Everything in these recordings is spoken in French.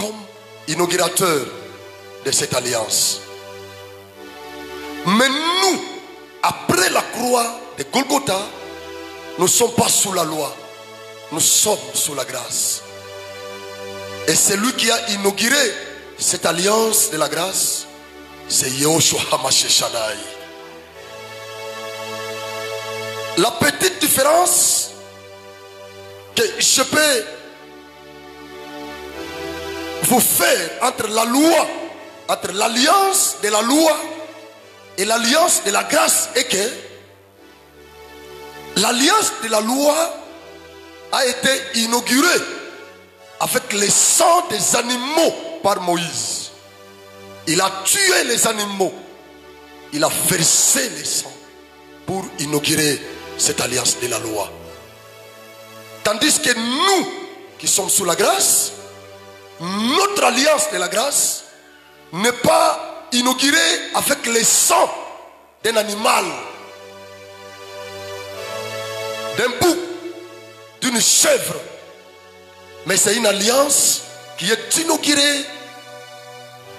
comme inaugurateur de cette alliance. Mais nous, après la croix de Golgotha, nous ne sommes pas sous la loi, nous sommes sous la grâce. Et celui qui a inauguré cette alliance de la grâce, c'est Yahushua HaMashiach. La petite différence que je peux vous faire entre la loi, entre l'alliance de la loi et l'alliance de la grâce est que l'alliance de la loi a été inaugurée avec le sang des animaux par Moïse. Il a tué les animaux, il a versé le sang pour inaugurer cette alliance de la loi. Tandis que nous qui sommes sous la grâce, notre alliance de la grâce n'est pas inaugurée avec le sang d'un animal, d'un bouc, d'une chèvre, mais c'est une alliance qui est inaugurée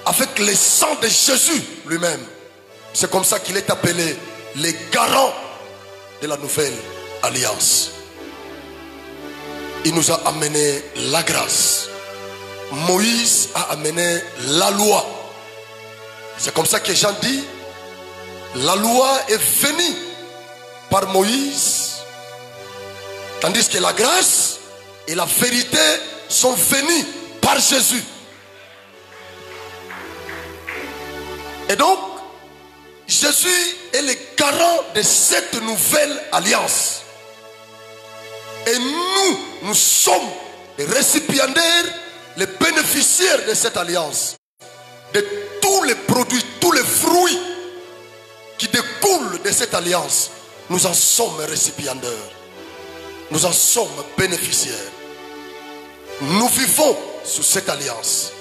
avec le sang de Jésus lui-même. C'est comme ça qu'il est appelé les garants de la nouvelle alliance. Il nous a amené la grâce. Moïse a amené la loi. C'est comme ça que Jean dit, la loi est venue par Moïse, tandis que la grâce et la vérité sont venues par Jésus. Et donc, Jésus est le garant de cette nouvelle alliance. Et nous sommes les récipiendaires, les bénéficiaires de cette alliance. De tous les produits, tous les fruits qui découlent de cette alliance, nous en sommes récipiendaires. Nous en sommes bénéficiaires. Nous vivons sous cette alliance.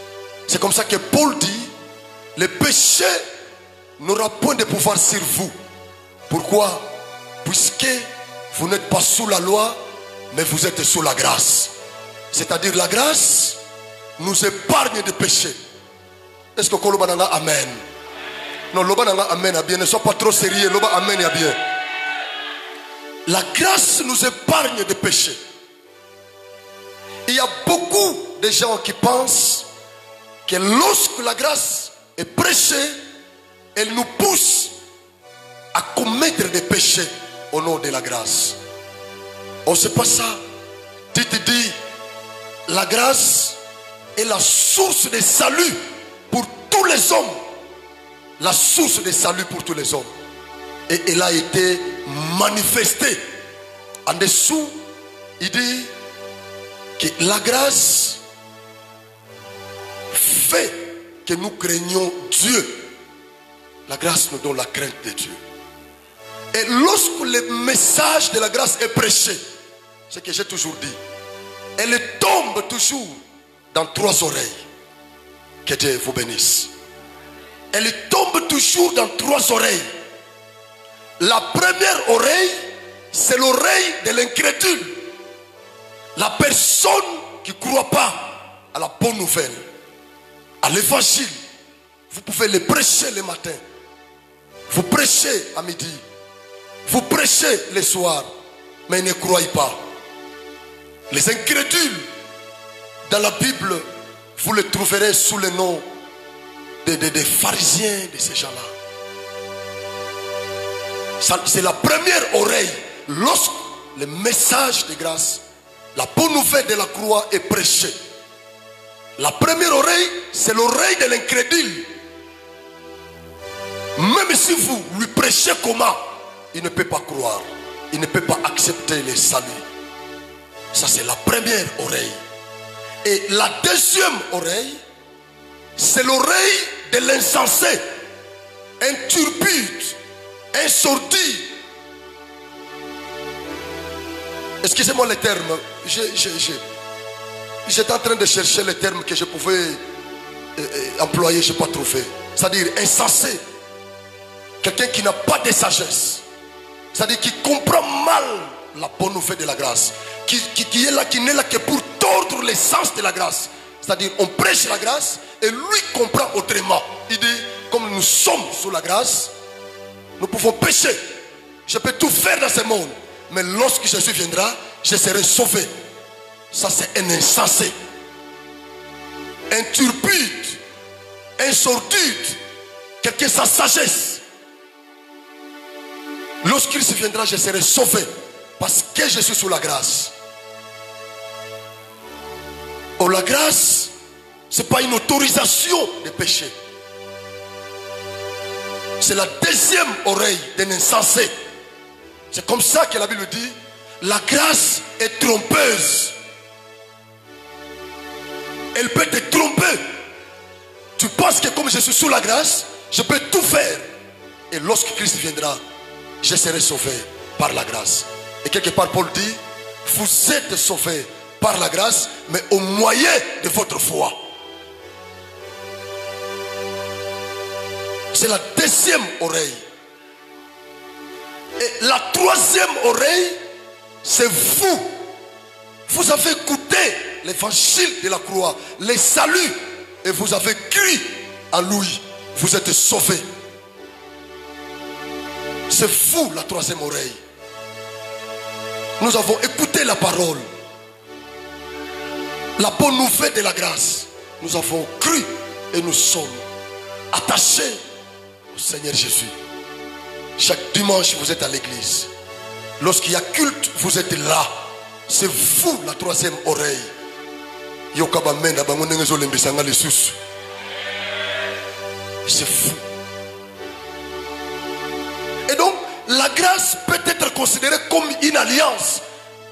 C'est comme ça que Paul dit, le péché n'aura point de pouvoir sur vous. Pourquoi? Puisque vous n'êtes pas sous la loi, mais vous êtes sous la grâce. C'est-à-dire la grâce nous épargne des péchés. Est-ce que vous dites amen? Non, loba nanga amen a bien. Ne sois pas trop sérieux. Loba amen a bien. La grâce nous épargne des péchés. Il y a beaucoup de gens qui pensent que lorsque la grâce est prêchée, elle nous pousse à commettre des péchés au nom de la grâce. On ne sait pas ça. Tu te dis, la grâce est la source de salut pour tous les hommes. La source de salut pour tous les hommes. Et elle a été manifestée. En dessous, il dit que la grâce fait que nous craignons Dieu. La grâce nous donne la crainte de Dieu. Et lorsque le message de la grâce est prêché, ce que j'ai toujours dit, elle tombe toujours dans trois oreilles. Que Dieu vous bénisse. Elle tombe toujours dans trois oreilles. La première oreille, c'est l'oreille de l'incrédule. La personne qui ne croit pas à la bonne nouvelle, à l'évangile. Vous pouvez le prêcher le matin. Vous prêchez à midi. Vous prêchez le soir. Mais ne croyez pas. Les incrédules, dans la Bible, vous les trouverez sous le nom des pharisiens, de ces gens-là. C'est la première oreille. Lorsque le message de grâce, la bonne nouvelle de la croix est prêchée. La première oreille, c'est l'oreille de l'incrédule. Même si vous lui prêchez comment, il ne peut pas croire. Il ne peut pas accepter le salut. Ça, c'est la première oreille. Et la deuxième oreille, c'est l'oreille de l'insensé, un turbide, un sourdi. Excusez-moi les termes. J'étais en train de chercher les termes que je pouvais employer, je n'ai pas trouvé. C'est-à-dire insensé. Quelqu'un qui n'a pas de sagesse. C'est-à-dire qui comprend mal la bonne nouvelle de la grâce. Qui est là, qui n'est là que pour tordre l'essence de la grâce. C'est-à-dire, on prêche la grâce et lui comprend autrement. Il dit, comme nous sommes sous la grâce, nous pouvons pécher. Je peux tout faire dans ce monde, mais lorsque Jésus viendra, je serai sauvé. Ça, c'est un insensé, un turpide, un sordide, quelqu'un sans sagesse. Lorsqu'il se viendra, je serai sauvé parce que je suis sous la grâce. Oh, la grâce, ce n'est pas une autorisation de pécher. C'est la deuxième oreille d'un insensé. C'est comme ça que la Bible dit, la grâce est trompeuse. Elle peut te tromper. Tu penses que comme je suis sous la grâce, je peux tout faire. Et lorsque Christ viendra, je serai sauvé par la grâce. Et quelque part Paul dit, vous êtes sauvés par la grâce, mais au moyen de votre foi. C'est la deuxième oreille. Et la troisième oreille, c'est vous. Vous avez goûté l'évangile de la croix, les saluts, et vous avez cru en lui. Vous êtes sauvés. C'est vous la troisième oreille. Nous avons écouté la parole, la bonne nouvelle de la grâce. Nous avons cru et nous sommes attachés au Seigneur Jésus. Chaque dimanche, vous êtes à l'église. Lorsqu'il y a culte, vous êtes là. C'est vous la troisième oreille. C'est fou. Et donc, la grâce peut être considérée comme une alliance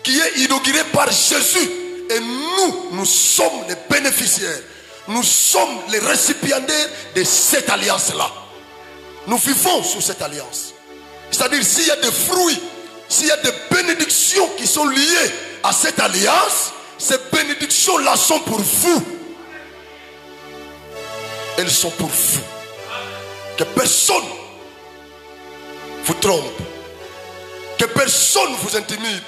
qui est inaugurée par Jésus. Et nous sommes les bénéficiaires. Nous sommes les récipiendaires de cette alliance-là. Nous vivons sous cette alliance. C'est-à-dire, s'il y a des fruits, s'il y a des bénédictions qui sont liées à cette alliance, ces bénédictions-là sont pour vous. Elles sont pour vous. Que personne vous trompe. Que personne vous intimide.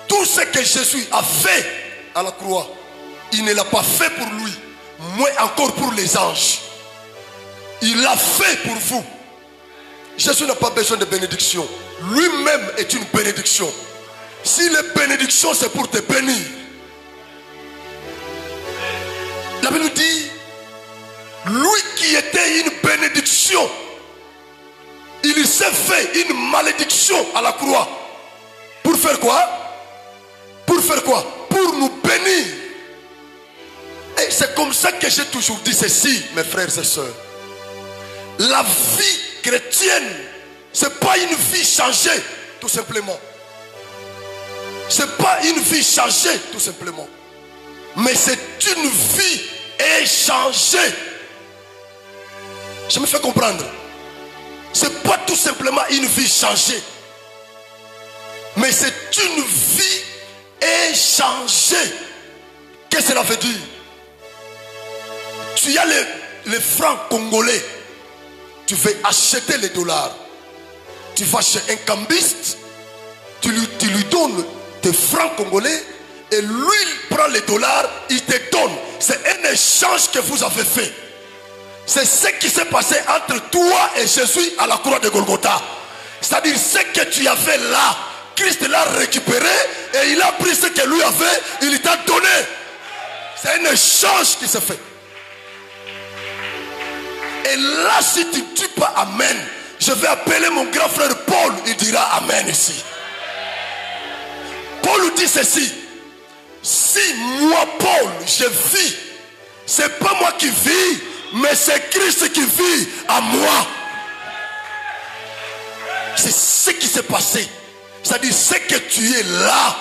Tout ce que Jésus a fait à la croix, il ne l'a pas fait pour lui, moins encore pour les anges. Il l'a fait pour vous. Jésus n'a pas besoin de bénédiction. Lui-même est une bénédiction. Si les bénédictions c'est pour te bénir, la Bible nous dit, lui qui était une bénédiction, il s'est fait une malédiction à la croix. Pour faire quoi? Pour faire quoi? Pour nous bénir. Et c'est comme ça que j'ai toujours dit ceci, mes frères et sœurs. La vie chrétienne, ce n'est pas une vie changée, tout simplement. Ce n'est pas une vie changée, tout simplement. Mais c'est une vie échangée. Je me fais comprendre. Ce n'est pas tout simplement une vie changée. Mais c'est une vie échangée. Qu'est-ce que cela veut dire? Tu as les francs congolais. Tu veux acheter les dollars. Tu vas chez un cambiste. Tu lui donnes tes francs congolais. Et lui, il prend les dollars. Il te donne. C'est un échange que vous avez fait. C'est ce qui s'est passé entre toi et Jésus à la croix de Golgotha. C'est-à-dire ce que tu as fait là. Christ l'a récupéré. Et il a pris ce que lui avait. Il t'a donné. C'est un échange qui s'est fait. Et là, si tu ne dis pas Amen, je vais appeler mon grand frère Paul. Il dira Amen ici. Paul nous dit ceci. Si moi, Paul, je vis, ce n'est pas moi qui vis, mais c'est Christ qui vit à moi. C'est ce qui s'est passé. C'est-à-dire, ce que tu es là,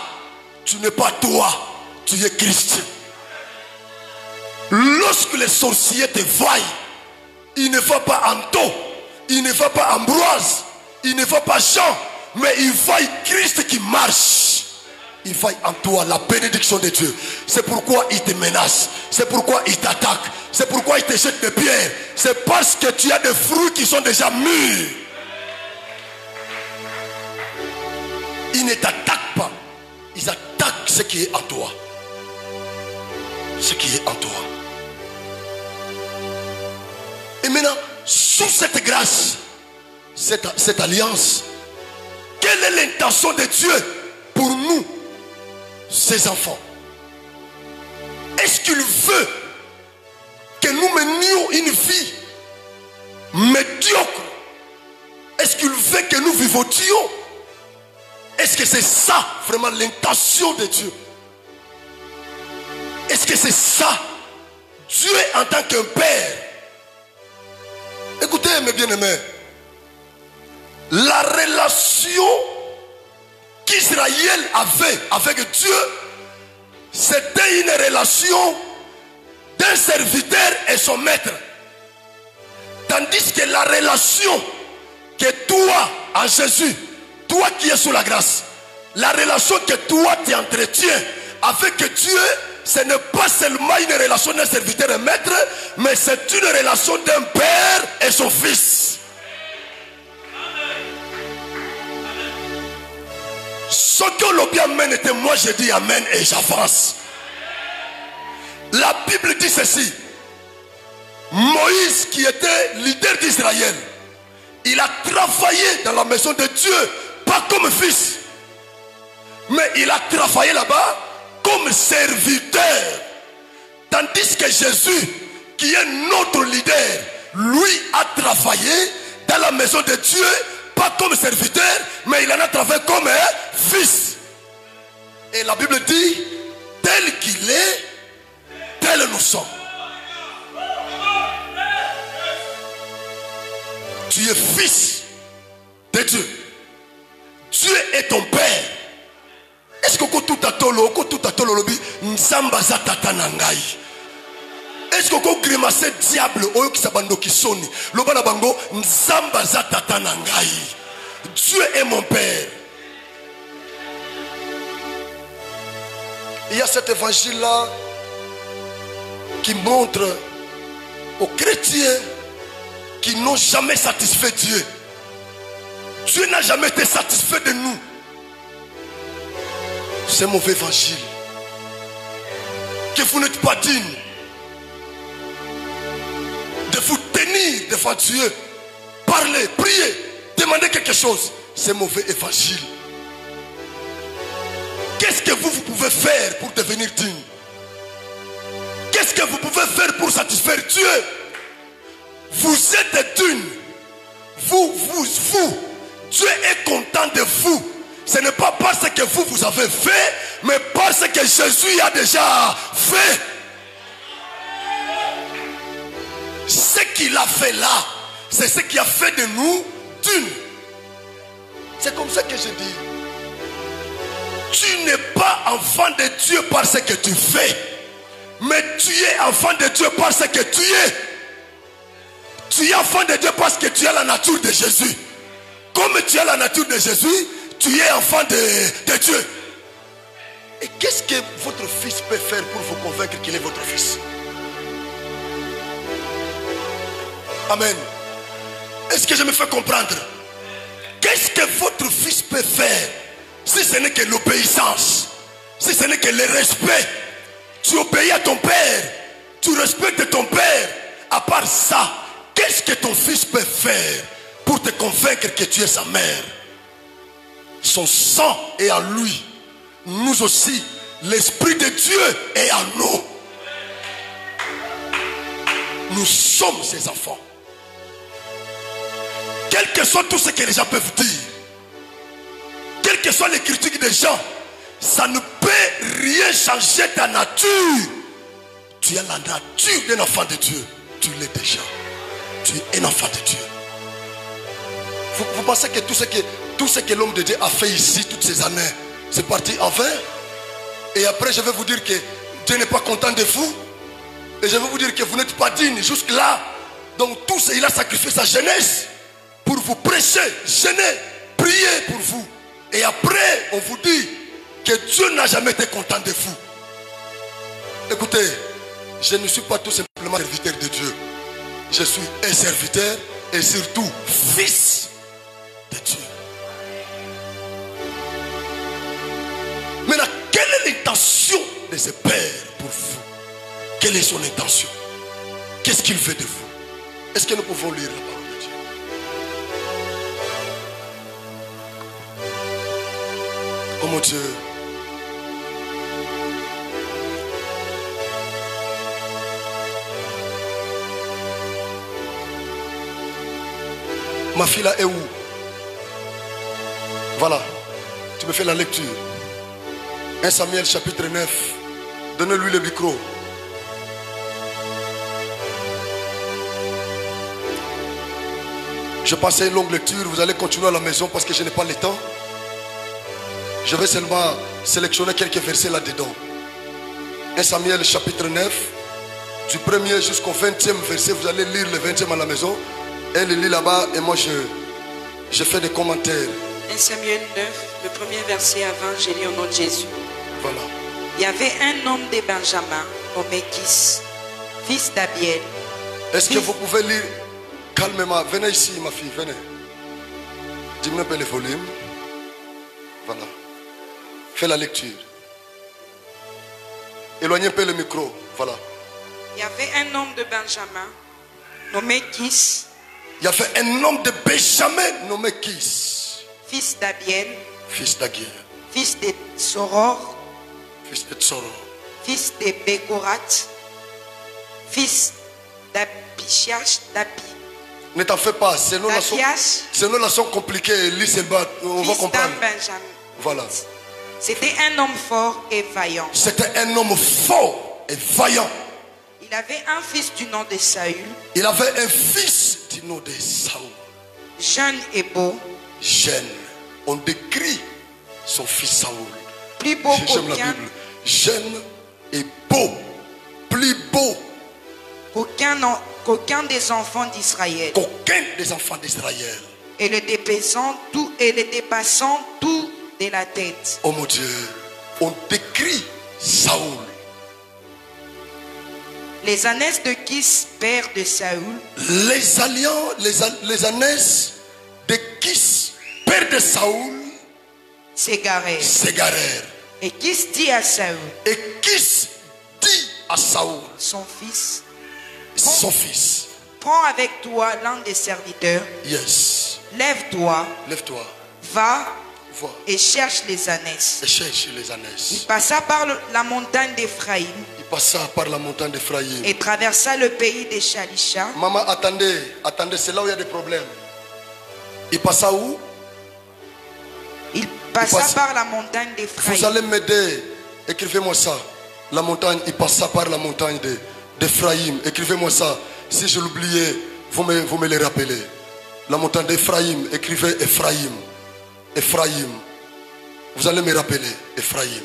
tu n'es pas toi, tu es Christ. Lorsque les sorciers te voient, il ne va pas Anto, il ne va pas Ambroise, il ne va pas Jean, mais il voit Christ qui marche. Il voit en toi la bénédiction de Dieu. C'est pourquoi il te menace. C'est pourquoi il t'attaque. C'est pourquoi il te jette des pierres. C'est parce que tu as des fruits qui sont déjà mûrs. Ils ne t'attaquent pas. Ils attaquent ce qui est en toi. Ce qui est en toi. maintenant, sous cette grâce, cette alliance, quelle est l'intention de Dieu pour nous, ses enfants? Est-ce qu'il veut que nous menions une vie médiocre? Est-ce qu'il veut que nous vivotions? Est-ce que c'est ça vraiment l'intention de Dieu? Est-ce que c'est ça Dieu en tant qu'un père? Écoutez mes bien-aimés, la relation qu'Israël avait avec Dieu, c'était une relation d'un serviteur et son maître. Tandis que la relation que toi, en Jésus, toi qui es sous la grâce, la relation que toi tu entretiens avec Dieu, ce n'est pas seulement une relation d'un serviteur et maître, mais c'est une relation d'un père et son fils. Ce que l'on bien amène était moi, je dis amen et j'avance. La Bible dit ceci. Moïse, qui était leader d'Israël, il a travaillé dans la maison de Dieu, pas comme fils, mais il a travaillé là-bas comme serviteur. Tandis que Jésus, qui est notre leader, lui a travaillé dans la maison de Dieu, pas comme serviteur, mais il en a travaillé comme fils. Et la Bible dit, tel qu'il est, tel nous sommes. Tu es fils de Dieu. Dieu est ton père. Est-ce que tout a tolo lobi nzamba za tata nangai? Est-ce que vous grimacez diable oyo kisabando kisoni loba na bango nzamba za tata nangai? Dieu est mon père. Il y a cet évangile là qui montre aux chrétiens qui n'ont jamais satisfait Dieu. Dieu n'a jamais été satisfait de nous. C'est un mauvais évangile. Que vous n'êtes pas digne de vous tenir devant Dieu, parler, prier, demander quelque chose. C'est un mauvais évangile. Qu'est-ce que vous pouvez faire pour devenir digne? Qu'est-ce que vous pouvez faire pour satisfaire Dieu? Vous êtes digne. Vous. Dieu est content de vous. Ce n'est pas parce que vous avez fait, mais parce que Jésus a déjà fait. Ce qu'il a fait là, c'est ce qui a fait de nous d'une. C'est comme ça que je dis. Tu n'es pas enfant de Dieu parce que tu fais, mais tu es enfant de Dieu parce que tu es. Tu es enfant de Dieu parce que tu as la nature de Jésus. Comme tu as la nature de Jésus, tu es enfant de Dieu. Et qu'est-ce que votre fils peut faire pour vous convaincre qu'il est votre fils? Amen. Est-ce que je me fais comprendre? Qu'est-ce que votre fils peut faire si ce n'est que l'obéissance, si ce n'est que le respect? Tu obéis à ton père, tu respectes ton père. À part ça, qu'est-ce que ton fils peut faire pour te convaincre que tu es sa mère? Son sang est en lui. Nous aussi, l'Esprit de Dieu est en nous. Nous sommes ses enfants. Quel que soit tout ce que les gens peuvent dire, quelles que soient les critiques des gens, ça ne peut rien changer ta nature. Tu as la nature d'un enfant de Dieu. Tu l'es déjà. Tu es un enfant de Dieu. Vous pensez que tout ce que l'homme de Dieu a fait ici toutes ces années, c'est parti en vain? Et après je vais vous dire que Dieu n'est pas content de vous. Et je vais vous dire que vous n'êtes pas digne jusque là. Donc tout ça, il a sacrifié sa jeunesse pour vous prêcher, gêner, prier pour vous. Et après on vous dit que Dieu n'a jamais été content de vous. Écoutez, je ne suis pas tout simplement serviteur de Dieu. Je suis un serviteur et surtout fils de Dieu. Maintenant, quelle est l'intention de ce Père pour vous? Quelle est son intention? Qu'est-ce qu'il veut de vous? Est-ce que nous pouvons lire la parole de Dieu? Oh mon Dieu. Ma fille là est où? Voilà. Tu me fais la lecture. 1 Samuel chapitre 9. Donnez-lui le micro. Je passe une longue lecture. Vous allez continuer à la maison parce que je n'ai pas le temps. Je vais seulement sélectionner quelques versets là-dedans. 1 Samuel chapitre 9. Du 1er jusqu'au 20e verset. Vous allez lire le 20e à la maison. Elle lit là-bas et moi je fais des commentaires. 1 Samuel 9, le premier verset avant, j'ai lu au nom de Jésus. Voilà. Il y avait un homme de Benjamin, nommé Kis, fils d'Abiel. Est-ce que vous pouvez lire calmement? Venez ici, ma fille, venez. Diminue un peu le volume. Voilà. Fais la lecture. Éloignez un peu le micro. Voilà. Il y avait un homme de Benjamin, nommé Kis. Il y avait un homme de Benjamin nommé Kis. Fils d'Abiel. Fils d'Agiel. Fils de Soror. Fils de Soror. Fils de Bécorat. Fils d'Abichach. Ne t'en fais pas. Ces noms-là sont compliqués. Lis le bas. On va comprendre. Benjamin. Voilà. C'était un homme fort et vaillant. C'était un homme fort et vaillant. Il avait un fils du nom de Saül. Il avait un fils du nom de Saül. Jeune et beau. Jeune. On décrit son fils Saül. Plus beau J'aime la Bible. Jeune et beau. Plus beau qu'aucun des enfants d'Israël. Qu'aucun des enfants d'Israël. Et le dépassant tout de la tête. Oh mon Dieu. On décrit Saül. Les ânesse de Kis, père de Saül. Les ânesse de Kis, père de Saül, s'égarèrent. Et Kis dit à Saül. Et Kis dit à Saül, son fils. Prends avec toi l'un des serviteurs. Yes. Lève-toi. Va. Et cherche les ânesses. Il passa par la montagne d'Éphraïm. Et traversa le pays des Shalisha. Maman, attendez, c'est là où il y a des problèmes. Il passa où? Il passa par la montagne d'Éphraïm. Vous allez m'aider. Écrivez-moi ça. La montagne, il passa par la montagne d'Éphraïm. Écrivez-moi ça. Si je l'oubliais, vous me le rappelez. La montagne d'Éphraïm. Écrivez Éphraïm. Éphraïm. Vous allez me rappeler. Éphraïm.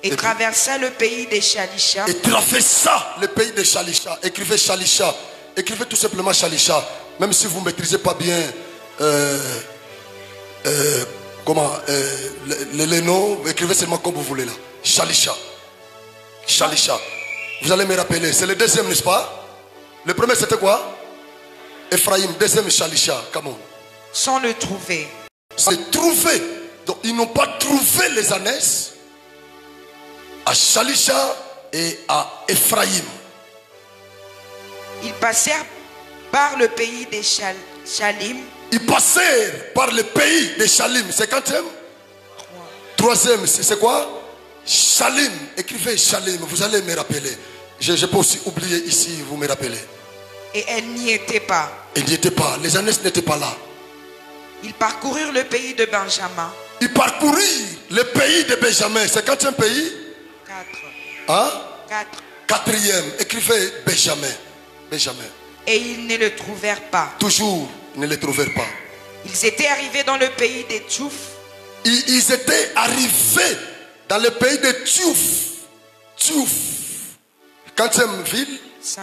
Et traversa le pays des Shalisha. Et traversa le pays des Shalisha. Écrivez Shalisha. Écrivez tout simplement Shalisha. Même si vous ne maîtrisez pas bien les noms, écrivez seulement comme vous voulez là. Shalisha. Shalisha. Vous allez me rappeler. C'est le deuxième, n'est-ce pas? Le premier c'était quoi? Éphraïm. Deuxième Shalisha. Come on. Sans le trouver. Sans le trouver. Donc ils n'ont pas trouvé les ânesses à Shalisha et à Éphraïm. Ils passèrent par le pays des Shalim. Ils passèrent par le pays des Shalim. C'est quatrième? Troisième, c'est quoi? Shalim. Écrivez Shalim. Vous allez me rappeler. Je peux aussi oublier ici, vous me rappelez. Et elle n'y était pas. Elle n'y était pas. Les ânesses n'étaient pas là. Ils parcoururent le pays de Benjamin. Ils parcourirent le pays de Benjamin. C'est quatrième pays? 4. Hein? 4. Quatrième. Écrivez Benjamin. Benjamin. Et ils ne le trouvèrent pas. Toujours, ils ne le trouvèrent pas. Ils étaient arrivés dans le pays des Tchouf. Ils étaient arrivés dans le pays de Tchouf. Tchouf. Quatrième ville? 5.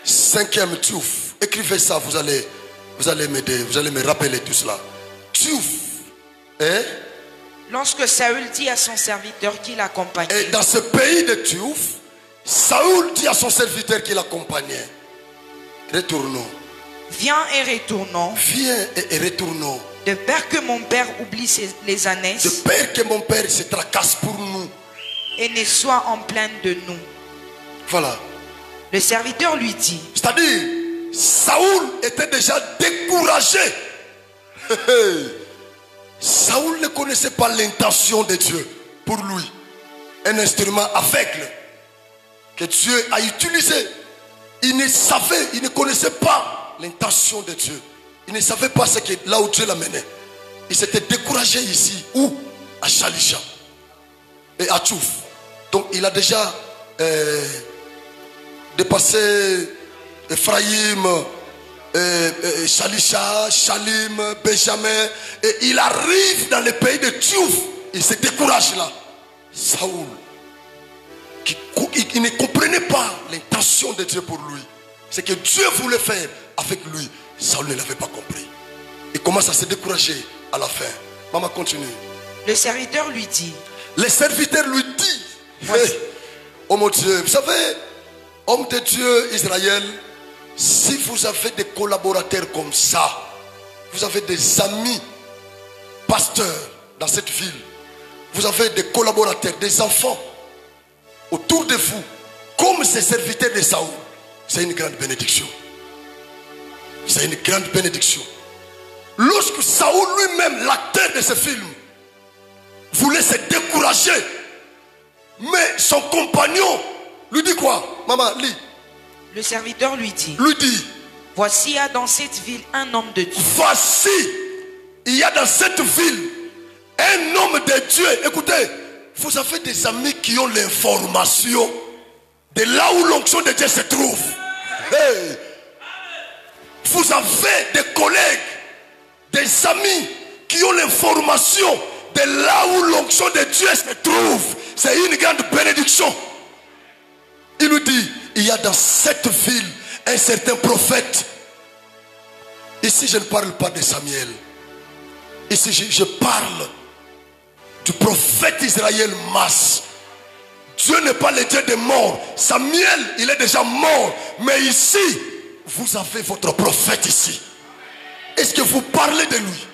Cinquième Tchouf. Écrivez ça, vous allez m'aider, vous allez me rappeler tout cela. Tchouf. Et lorsque Saül dit à son serviteur qui l'accompagnait. Et dans ce pays de Tchouf, Saül dit à son serviteur qui l'accompagnait. Retournons. Viens et retournons. Viens et retournons. De peur que mon père oublie les ânesses. De peur que mon père se tracasse pour nous. Et ne soit en plainte de nous. Voilà. Le serviteur lui dit. C'est-à-dire, Saoul était déjà découragé. Saoul ne connaissait pas l'intention de Dieu pour lui. Un instrument aveugle que Dieu a utilisé. Il ne savait, il ne connaissait pas l'intention de Dieu. Il ne savait pas ce que, là où Dieu l'a mené. Il s'était découragé ici. Où? À Shalisha et à Tchouf. Donc il a déjà dépassé Ephraïm, Shalisha, Shalim, Benjamin. Et il arrive dans le pays de Tchouf. Il se décourage là. Saoul, qui ne comprenait pas l'intention de Dieu pour lui. Ce que Dieu voulait faire avec lui, Saoul ne l'avait pas compris. Il commence à se décourager à la fin. Maman, continue. Le serviteur lui dit. Le serviteur lui dit. Hey, oh mon Dieu, vous savez, homme de Dieu, Israël, si vous avez des collaborateurs comme ça, vous avez des amis pasteurs dans cette ville, vous avez des collaborateurs, des enfants autour de vous, comme ces serviteurs de Saoul, c'est une grande bénédiction. C'est une grande bénédiction. Lorsque Saoul lui-même, l'acteur de ce film, voulait se décourager, mais son compagnon lui dit quoi? Maman, lis. Le serviteur lui dit. Lui dit. Voici, il y a dans cette ville un homme de Dieu. Voici, il y a dans cette ville un homme de Dieu. Écoutez, vous avez des amis qui ont l'information de là où l'onction de Dieu se trouve. Hey. Vous avez des collègues, des amis qui ont l'information de là où l'onction de Dieu se trouve. C'est une grande bénédiction. Il nous dit, il y a dans cette ville un certain prophète. Ici je ne parle pas de Samuel. Ici je parle du prophète Israël Mas. Dieu n'est pas le Dieu des morts. Samuel, il est déjà mort. Mais ici, vous avez votre prophète ici. Est-ce que vous parlez de lui?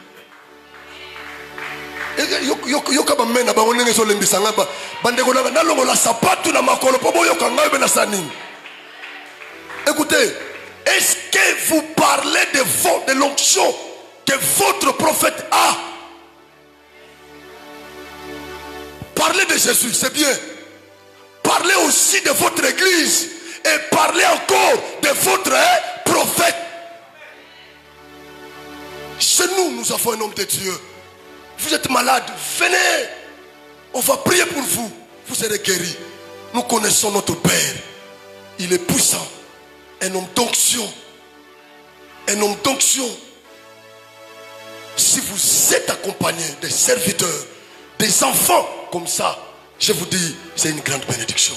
Écoutez, est-ce que vous parlez de l'onction que votre prophète a? Parlez de Jésus, c'est bien. Parlez aussi de votre église. Et parlez encore de votre prophète. Chez nous, nous avons un homme de Dieu. Vous êtes malade, venez. On va prier pour vous. Vous serez guéris. Nous connaissons notre Père. Il est puissant. Un homme d'onction. Un homme d'onction. Si vous êtes accompagné des serviteurs, des enfants comme ça, je vous dis, c'est une grande bénédiction.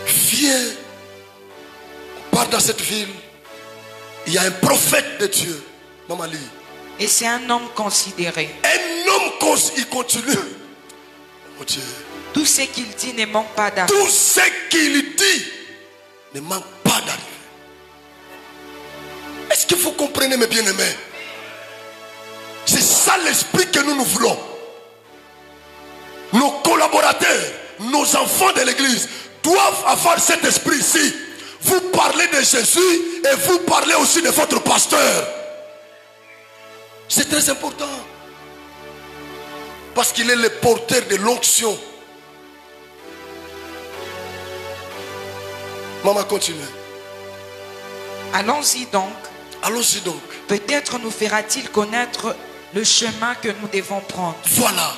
Viens, part dans cette ville. Il y a un prophète de Dieu. Maman lit. Et c'est un homme considéré. Un homme, il continue. Oh Dieu. Tout ce qu'il dit ne manque pas d'arriver. Tout ce qu'il dit ne manque pas d'arriver. Est-ce que vous comprenez, mes bien-aimés? C'est ça l'esprit que nous voulons. Nos collaborateurs, nos enfants de l'église doivent avoir cet esprit-ci. Vous parlez de Jésus et vous parlez aussi de votre pasteur. C'est très important. Parce qu'il est le porteur de l'onction. Maman, continue. Allons-y donc. Allons-y donc. Peut-être nous fera-t-il connaître le chemin que nous devons prendre. Voilà.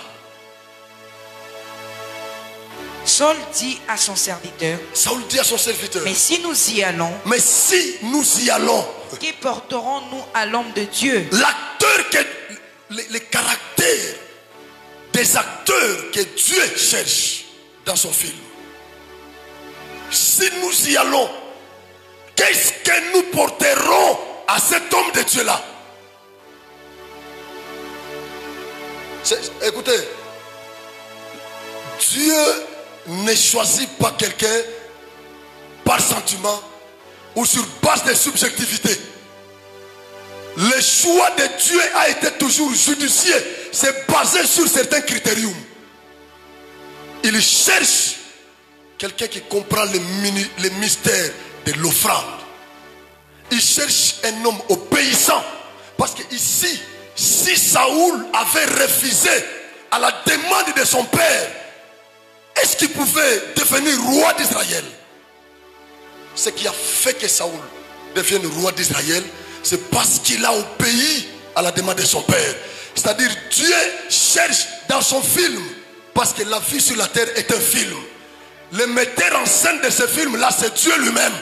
Saul dit à son serviteur. Saul dit à son serviteur. Mais si nous y allons. Mais si nous y allons. Qui porterons-nous à l'homme de Dieu? L'acteur, le caractère des acteurs que Dieu cherche dans son film. Si nous y allons, qu'est-ce que nous porterons à cet homme de Dieu là? Écoutez, Dieu ne choisit pas quelqu'un par sentiment ou sur base de subjectivité. Le choix de Dieu a été toujours judicieux. C'est basé sur certains critériums. Il cherche quelqu'un qui comprend les mystères de l'offrande. Il cherche un homme obéissant. Parce que ici, si Saoul avait refusé à la demande de son père, est-ce qu'il pouvait devenir roi d'Israël? Ce qui a fait que Saoul devienne roi d'Israël, c'est parce qu'il a obéi à la demande de son père. C'est-à-dire Dieu cherche dans son film, parce que la vie sur la terre est un film. Le metteur en scène de ce film-là, c'est Dieu lui-même.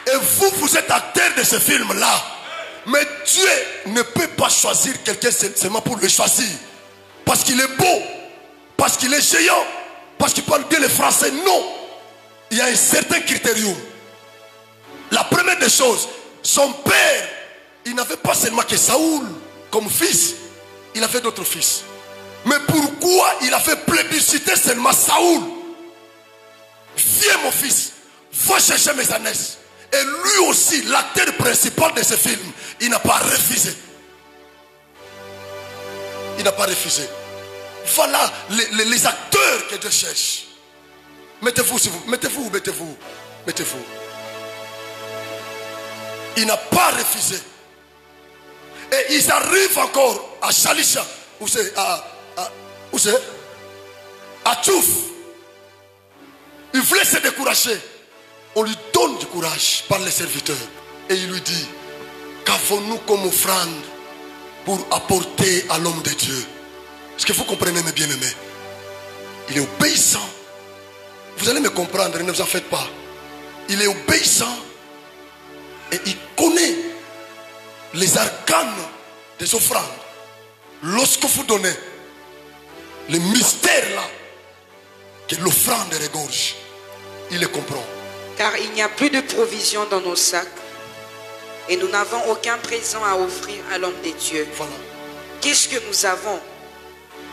Et vous, vous êtes acteur de ce film-là. Mais Dieu ne peut pas choisir quelqu'un seulement pour le choisir. Parce qu'il est beau, parce qu'il est géant, parce qu'il parle bien le français. Non. Il y a un certain critérium. La première des choses, son père, il n'avait pas seulement que Saoul comme fils, il avait d'autres fils. Mais pourquoi il a fait plébisciter seulement Saoul? Viens mon fils, va chercher mes ânesses. Et lui aussi, l'acteur principal de ce film, il n'a pas refusé. Il n'a pas refusé. Voilà les acteurs que Dieu cherche. Mettez-vous, s'il vous plaît. Mettez-vous. Il n'a pas refusé. Et ils arrivent encore à Shalisha. Où c'est? À Tchouf. Il voulait se décourager. On lui donne du courage par les serviteurs. Et il lui dit, qu'avons-nous comme offrande pour apporter à l'homme de Dieu? Est-ce que vous comprenez mes bien-aimés? Il est obéissant. Vous allez me comprendre, ne vous en faites pas. Il est obéissant. Et il connaît les arcanes des offrandes. Lorsque vous donnez le mystère là, que l'offrande regorge, il le comprend. Car il n'y a plus de provisions dans nos sacs et nous n'avons aucun présent à offrir à l'homme de Dieu. Voilà. Qu'est-ce que nous avons?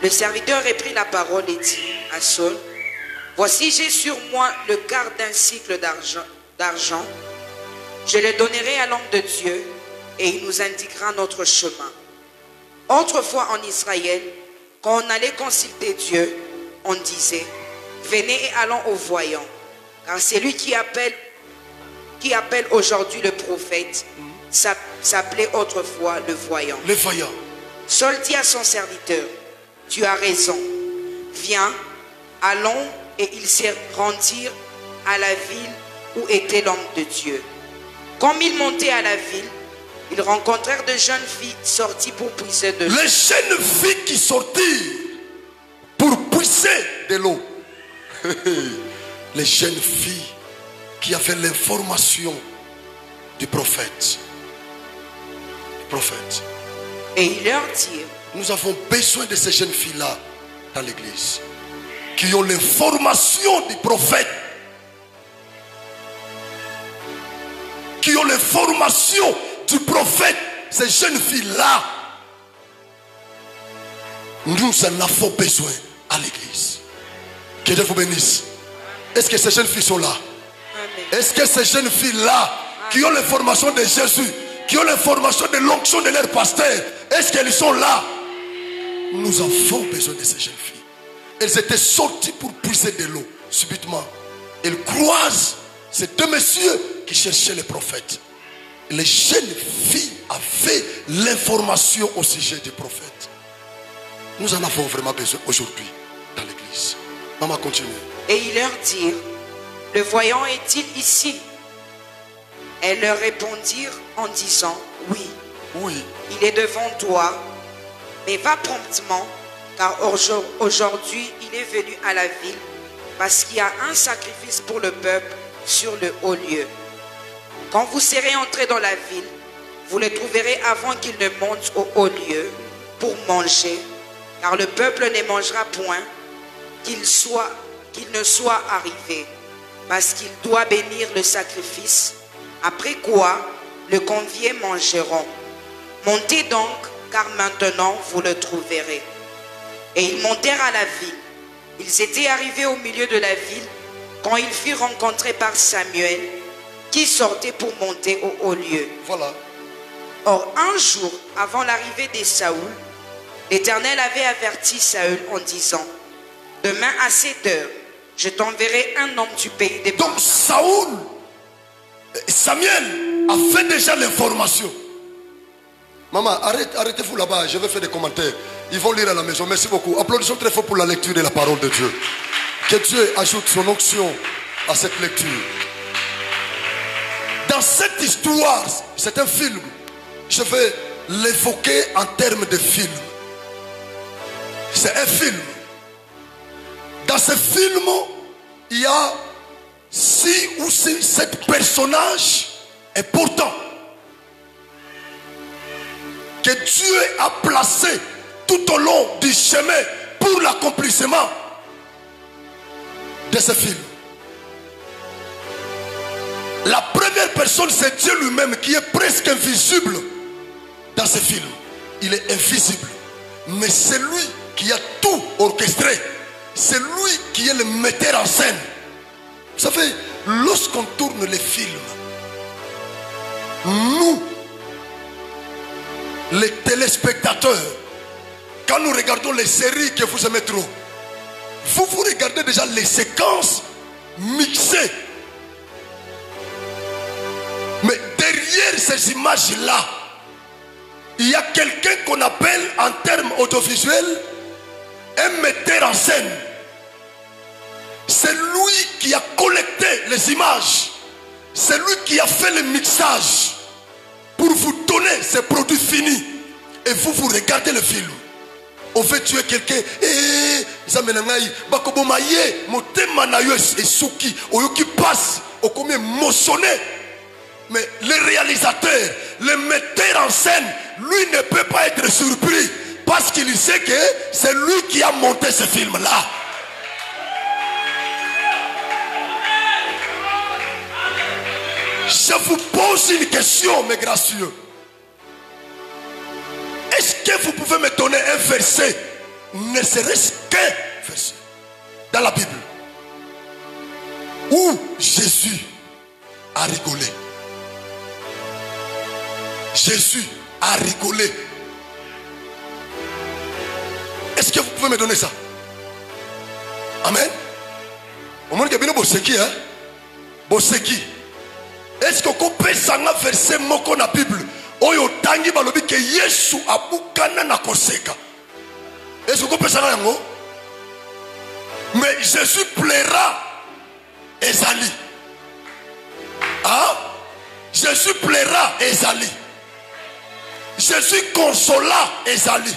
Le serviteur reprit la parole et dit à Saul, voici j'ai sur moi le quart d'un cycle d'argent. Je le donnerai à l'homme de Dieu et il nous indiquera notre chemin. Autrefois en Israël, quand on allait consulter Dieu, on disait, venez et allons au voyant. Car c'est lui qui appelle aujourd'hui le prophète, s'appelait autrefois le voyant. Le voyant. Saul dit à son serviteur, tu as raison, viens, allons, et ils se rendirent à la ville où était l'homme de Dieu. Comme ils montaient à la ville, ils rencontrèrent de jeunes filles sorties pour puiser de l'eau. Les jeunes filles qui sortirent pour puiser de l'eau. Les jeunes filles qui avaient l'information du prophète. Et ils leur dirent, nous avons besoin de ces jeunes filles-là dans l'église, qui ont l'information du prophète, qui ont l'information du prophète. Ces jeunes filles-là, nous en avons besoin à l'église. Que Dieu vous bénisse. Est-ce que ces jeunes filles sont là? Est-ce que ces jeunes filles-là, qui ont l'information de Jésus, qui ont l'information de l'onction de leur pasteur, est-ce qu'elles sont là? Nous avons besoin de ces jeunes filles. Elles étaient sorties pour puiser de l'eau. Subitement, elles croisent ces deux messieurs qui cherchaient le prophète. Les jeunes filles avaient l'information au sujet du prophète. Nous en avons vraiment besoin aujourd'hui dans l'église. Maman, continue. Et ils leur dirent, le voyant est-il ici? Elles leur répondirent en disant, oui. Oui. Il est devant toi, mais va promptement, car aujourd'hui il est venu à la ville, parce qu'il y a un sacrifice pour le peuple sur le haut lieu. Quand vous serez entrés dans la ville, vous le trouverez avant qu'il ne monte au haut lieu pour manger, car le peuple ne mangera point qu'il ne soit arrivé, parce qu'il doit bénir le sacrifice, après quoi le convié mangeront. Montez donc, car maintenant vous le trouverez. Et ils montèrent à la ville. Ils étaient arrivés au milieu de la ville quand ils furent rencontrés par Samuel, qui sortait pour monter au haut lieu. Voilà. Or, un jour avant l'arrivée de Saoul, l'Éternel avait averti Saül en disant, demain à 7 heures, je t'enverrai un homme du pays des Donc Saoul Samuel a fait déjà l'information. Maman, arrêtez-vous là-bas, je vais faire des commentaires. Ils vont lire à la maison. Merci beaucoup. Applaudissons très fort pour la lecture de la parole de Dieu. Que Dieu ajoute son onction à cette lecture. Dans cette histoire, c'est un film. Je vais l'évoquer en termes de film. C'est un film. Dans ce film, il y a 6 ou 7 personnages importants que Dieu a placés tout au long du chemin pour l'accomplissement de ce film. La première personne, c'est Dieu lui-même qui est presque invisible dans ce film. Il est invisible. Mais c'est lui qui a tout orchestré. C'est lui qui est le metteur en scène. Vous savez, lorsqu'on tourne les films, nous, les téléspectateurs, quand nous regardons les séries que vous aimez trop, vous regardez déjà les séquences mixées. Mais derrière ces images-là, il y a quelqu'un qu'on appelle en termes audiovisuels un metteur en scène. C'est lui qui a collecté les images. C'est lui qui a fait le mixage pour vous donner ces produits finis. Et vous regardez le film. On veut tuer quelqu'un. Qui passe au combien émotionné. Mais le réalisateur, le metteur en scène, lui ne peut pas être surpris. Parce qu'il sait que c'est lui qui a monté ce film-là. Je vous pose une question, mes gracieux. Est-ce que vous pouvez me donner un verset, ne serait-ce qu'un verset, dans la Bible, où Jésus a rigolé? Jésus a rigolé. Est-ce que vous pouvez me donner ça? Amen. Au moins que bien boseki, hein? Boseki. Est-ce que vous pouvez un verset moko na Bible? Oyo tangi balobi ke Yesu abukana na koseka. Est-ce que vous pouvez ça yango? Mais Jésus plaira Ezali. Ah? Jésus plaira Ezali. Jésus consola Ezali.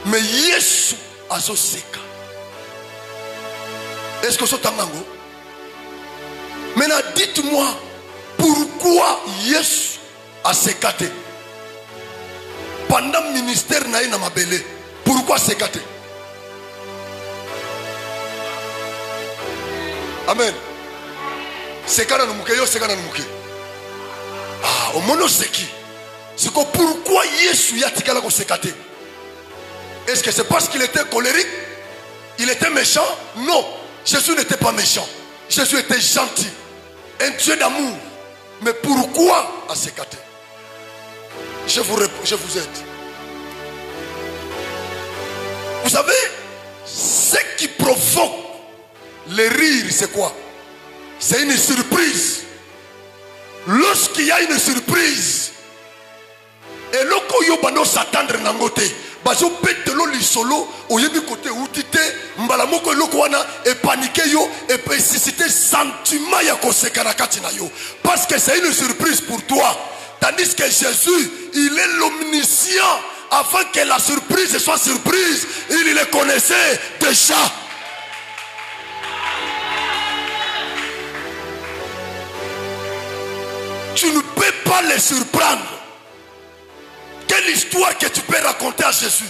Mais Yesu azoseka. Est-ce que c'est tango? Maintenant dites-moi pourquoi Yesu a sécaté pendant le ministère na mabele. Pourquoi sécaté? Amen. Sékana numuke yo sékana numuke. Ah, au mono seki. C'est que pourquoi Yesu y a tikala ko sécaté? Est-ce que c'est parce qu'il était colérique? Il était méchant? Non. Jésus n'était pas méchant. Jésus était gentil. Un Dieu d'amour. Mais pourquoi à sécaté? Je vous aide. Vous savez, ce qui provoque le rire, c'est quoi? C'est une surprise. Lorsqu'il y a une surprise, et lorsqu'il y a s'attendre nangote, bazo petelo lisolo oyebi côté outité mbalamoko lokwana et paniquer yo et susciter sentiment ya kosekana kati na yo parce que c'est une surprise pour toi, tandis que Jésus il est l'omniscient. Avant que la surprise soit surprise, il le connaissait déjà. Tu ne peux pas les surprendre. Quelle histoire que tu peux raconter à Jésus?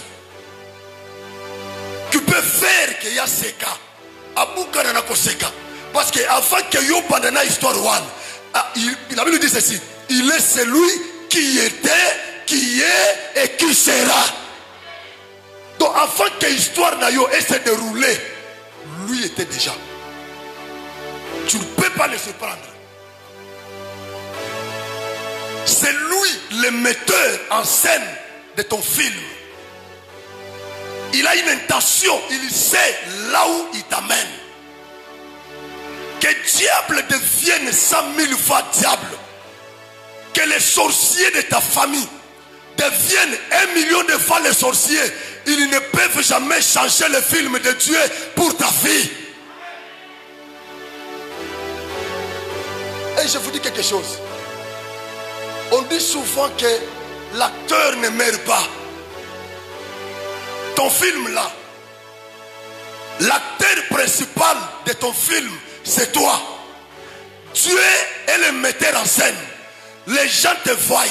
Tu peux faire qu'il y a ces cas. Parce qu'avant que yo bandana histoire one, il avait dit ceci. Il est celui qui était, qui est et qui sera. Donc avant que l'histoire nayo se déroulée, lui était déjà. Tu ne peux pas le surprendre. C'est lui le metteur en scène de ton film. Il a une intention, il sait là où il t'amène. Que diable devienne sa 100 000 fois diable. Que les sorciers de ta famille deviennent 1 million de fois les sorciers. Ils ne peuvent jamais changer le film de Dieu pour ta vie. Et je vous dis quelque chose. On dit souvent que l'acteur ne meurt pas. Ton film là, l'acteur principal de ton film, c'est toi. Dieu est le metteur en scène. Les gens te voient.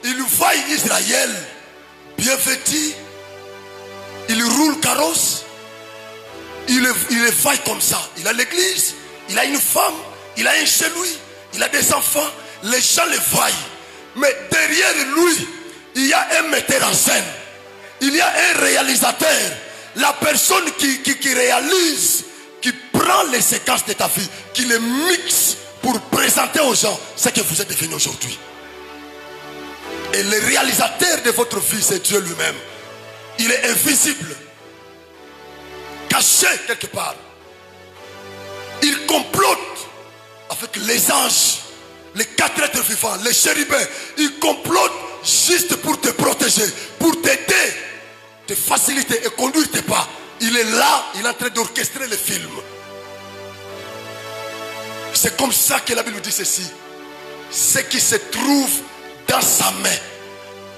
Ils voient Israël bien vêtu. Il roule carrosse. Il le voit comme ça. Il a l'église. Il a une femme. Il a un chez lui. Il a des enfants. Les gens le voient. Mais derrière lui, il y a un metteur en scène. Il y a un réalisateur. La personne qui réalise, qui prend les séquences de ta vie, qui les mixe pour présenter aux gens ce que vous êtes devenu aujourd'hui. Et le réalisateur de votre vie, c'est Dieu lui-même. Il est invisible, caché quelque part. Il complote avec les anges, les 4 êtres vivants, les chérubins. Il complote juste pour te protéger, pour t'aider, te faciliter et conduire tes pas. Il est là, il est en train d'orchestrer le film. C'est comme ça que la Bible dit ceci. Ce qui se trouve dans sa main,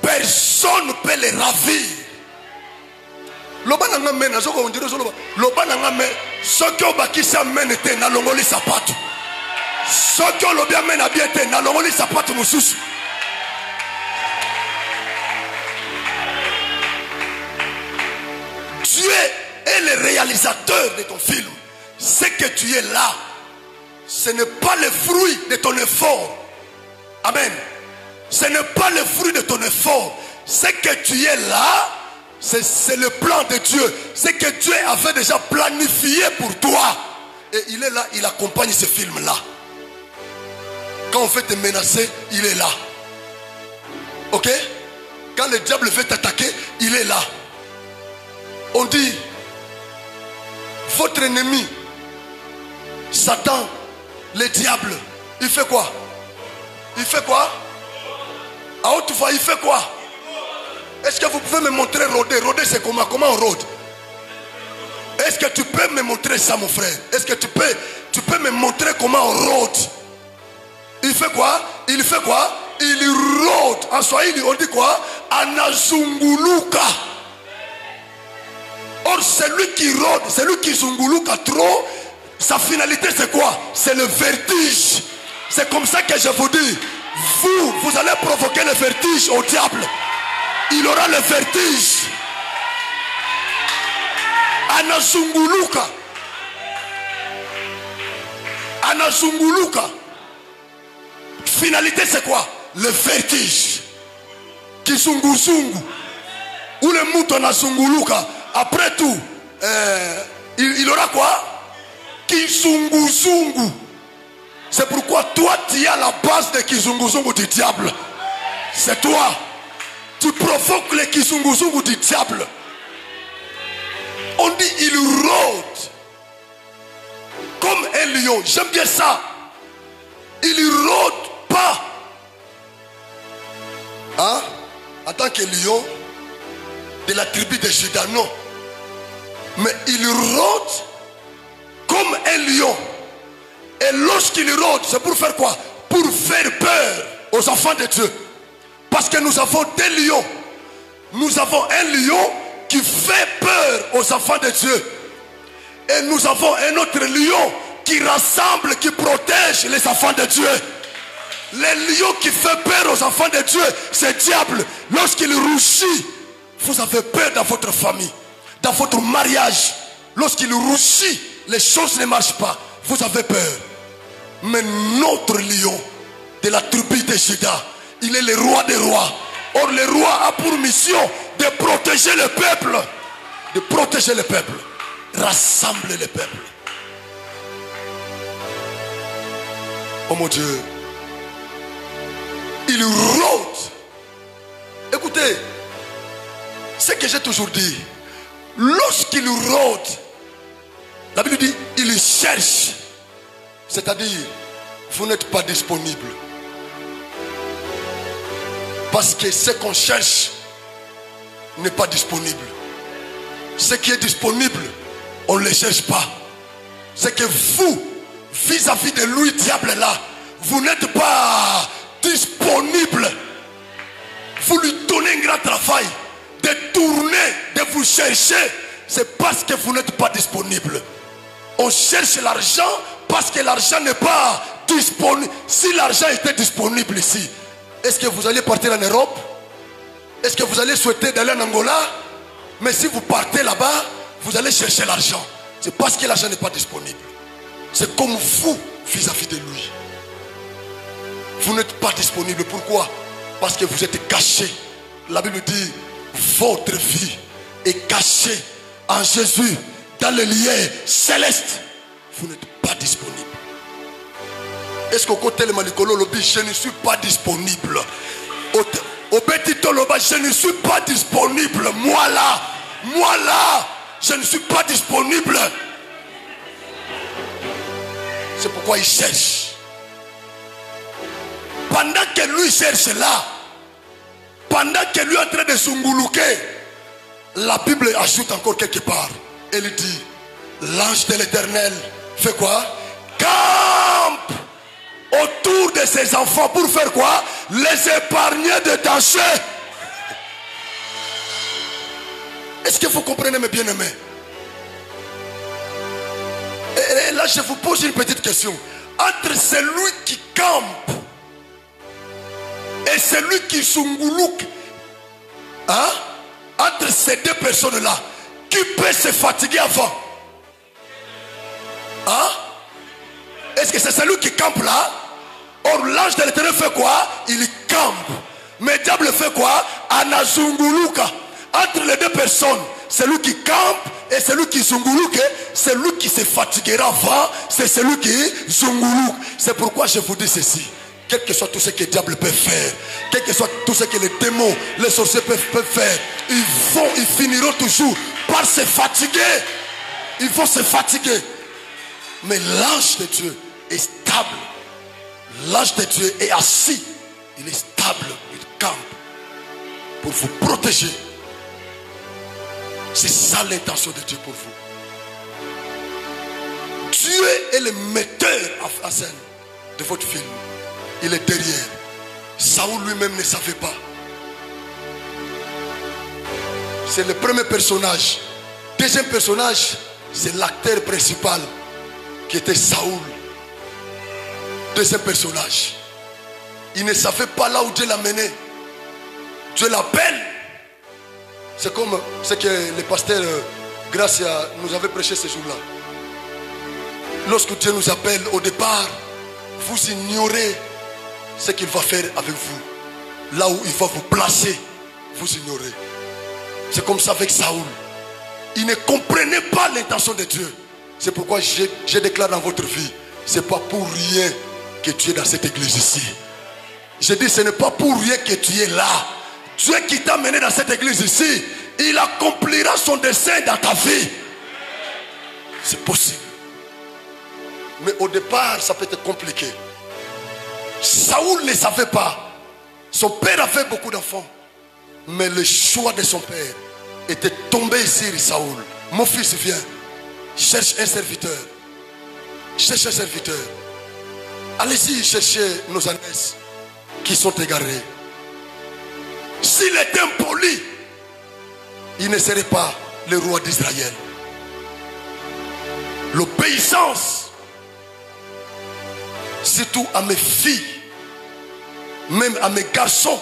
personne ne peut les ravir. Lobananga mena soko ondiro solo lobananga me soko bakisa menete na longoli sapato soko lobia mena biete na longoli sapato mususu. Dieu est le réalisateur de ton film. Ce que tu es là, ce n'est pas le fruit de ton effort. Amen. Ce n'est pas le fruit de ton effort. Ce que tu es là, c'est le plan de Dieu. Ce que Dieu avait déjà planifié pour toi. Et il est là, il accompagne ce film-là. Quand on veut te menacer, il est là. Ok? Quand le diable veut t'attaquer, il est là. On dit, votre ennemi, Satan, le diable, il fait quoi? Il fait quoi? À haute voix, il fait quoi? Est-ce que vous pouvez me montrer rôder? Rôder, c'est comment? Comment on rôde? Est-ce que tu peux me montrer ça, mon frère? Est-ce que tu peux me montrer comment on rôde? Il fait quoi? Il fait quoi? Il rôde. En Swahili, on dit quoi? Anazunguluka. Or, celui qui rôde, celui qui zunguluka trop, sa finalité c'est quoi? C'est le vertige. C'est comme ça que je vous dis, vous allez provoquer le vertige au diable. Il aura le vertige. Anazunguluka. Anazunguluka. Finalité c'est quoi? Le vertige. Kizunguzungu. Ou le mouton anazunguluka. Après tout, il aura quoi? Kizunguzungu. C'est pourquoi toi tu es à la base de kizunguzungu du diable. C'est toi. Tu provoques les kizunguzungu du diable. On dit il rôde comme un lion. J'aime bien ça. Il rôde pas. Hein? En tant que lion de la tribu de Juda, non. Mais il rôde comme un lion. Et lorsqu'il rôde, c'est pour faire quoi? Pour faire peur aux enfants de Dieu. Parce que nous avons des lions. Nous avons un lion qui fait peur aux enfants de Dieu. Et nous avons un autre lion qui rassemble, qui protège les enfants de Dieu. Le lion qui fait peur aux enfants de Dieu, c'est le diable. Lorsqu'il rougit, vous avez peur dans votre famille, dans votre mariage. Lorsqu'il rougit, les choses ne marchent pas. Vous avez peur. Mais notre lion de la tribu de Juda, il est le roi des rois. Or le roi a pour mission de protéger le peuple. De protéger le peuple. Rassembler le peuple. Oh mon Dieu. Il rôde. Écoutez, ce que j'ai toujours dit. Lorsqu'il rôde, la Bible dit, il cherche. C'est-à-dire, vous n'êtes pas disponible. Parce que ce qu'on cherche n'est pas disponible. Ce qui est disponible, on ne le cherche pas. C'est que vous, vis-à-vis de lui, diable là, vous n'êtes pas disponible. Vous lui donnez un grand travail de tourner, de vous chercher. C'est parce que vous n'êtes pas disponible. On cherche l'argent parce que l'argent n'est pas disponible. Si l'argent était disponible ici, est-ce que vous allez partir en Europe? Est-ce que vous allez souhaiter d'aller en Angola? Mais si vous partez là-bas, vous allez chercher l'argent. C'est parce que l'argent n'est pas disponible. C'est comme vous vis-à-vis de lui. Vous n'êtes pas disponible. Pourquoi? Parce que vous êtes caché. La Bible dit, votre vie est cachée en Jésus, dans le lien céleste. Vous n'êtes pas disponible. Est-ce qu'au côté de Malikolo Lobi, je ne suis pas disponible? Au petit Toloba, je ne suis pas disponible. Moi là, je ne suis pas disponible. C'est pourquoi il cherche. Pendant que lui cherche là, pendant que lui est en train de s'ungoulouker, la Bible ajoute encore quelque part. Elle dit, l'ange de l'Éternel fait quoi? Campe autour de ses enfants pour faire quoi? Les épargner de danger. Est-ce que vous comprenez mes bien-aimés? Et là je vous pose une petite question. Entre celui qui campe et celui qui s'ungoulouque, hein? Entre ces deux personnes-là, qui peut se fatiguer avant? Hein? Est-ce que c'est celui qui campe là? Or l'ange de l'Éternel fait quoi? Il campe. Mais le diable fait quoi? Anazunguluka. Entre les deux personnes, celui qui campe et celui qui zunguluke, celui qui se fatiguera avant, c'est celui qui zunguluke. C'est pourquoi je vous dis ceci. Quel que soit tout ce que le diable peut faire, quel que soit tout ce que les démons, les sorciers peuvent faire, ils finiront toujours par se fatiguer. Ils vont se fatiguer. Mais l'ange de Dieu est stable. L'ange de Dieu est assis. Il est stable. Il campe pour vous protéger. C'est ça l'intention de Dieu pour vous. Dieu est le metteur en scène de votre film. Il est derrière. Saoul lui-même ne savait pas. C'est le premier personnage. Deuxième personnage, c'est l'acteur principal qui était Saoul. Deuxième personnage. Il ne savait pas là où Dieu l'a mené. Dieu l'appelle. C'est comme ce que le pasteur Gracia nous avait prêché ce jour-là. Lorsque Dieu nous appelle au départ, vous ignorez ce qu'il va faire avec vous. Là où il va vous placer, vous ignorez. C'est comme ça avec Saoul. Il ne comprenait pas l'intention de Dieu. C'est pourquoi je déclare dans votre vie, ce n'est pas pour rien que tu es dans cette église ici. Je dis, ce n'est pas pour rien que tu es là. Dieu qui t'a mené dans cette église ici, il accomplira son dessein dans ta vie. C'est possible. Mais au départ, ça peut être compliqué. Saoul ne savait pas. Son père avait beaucoup d'enfants. Mais le choix de son père était tombé sur Saoul. Mon fils, viens. Cherche un serviteur. Cherche un serviteur. Allez-y chercher nos ânesses qui sont égarées. S'il était impoli, il ne serait pas le roi d'Israël. L'obéissance, surtout à mes filles, même à mes garçons.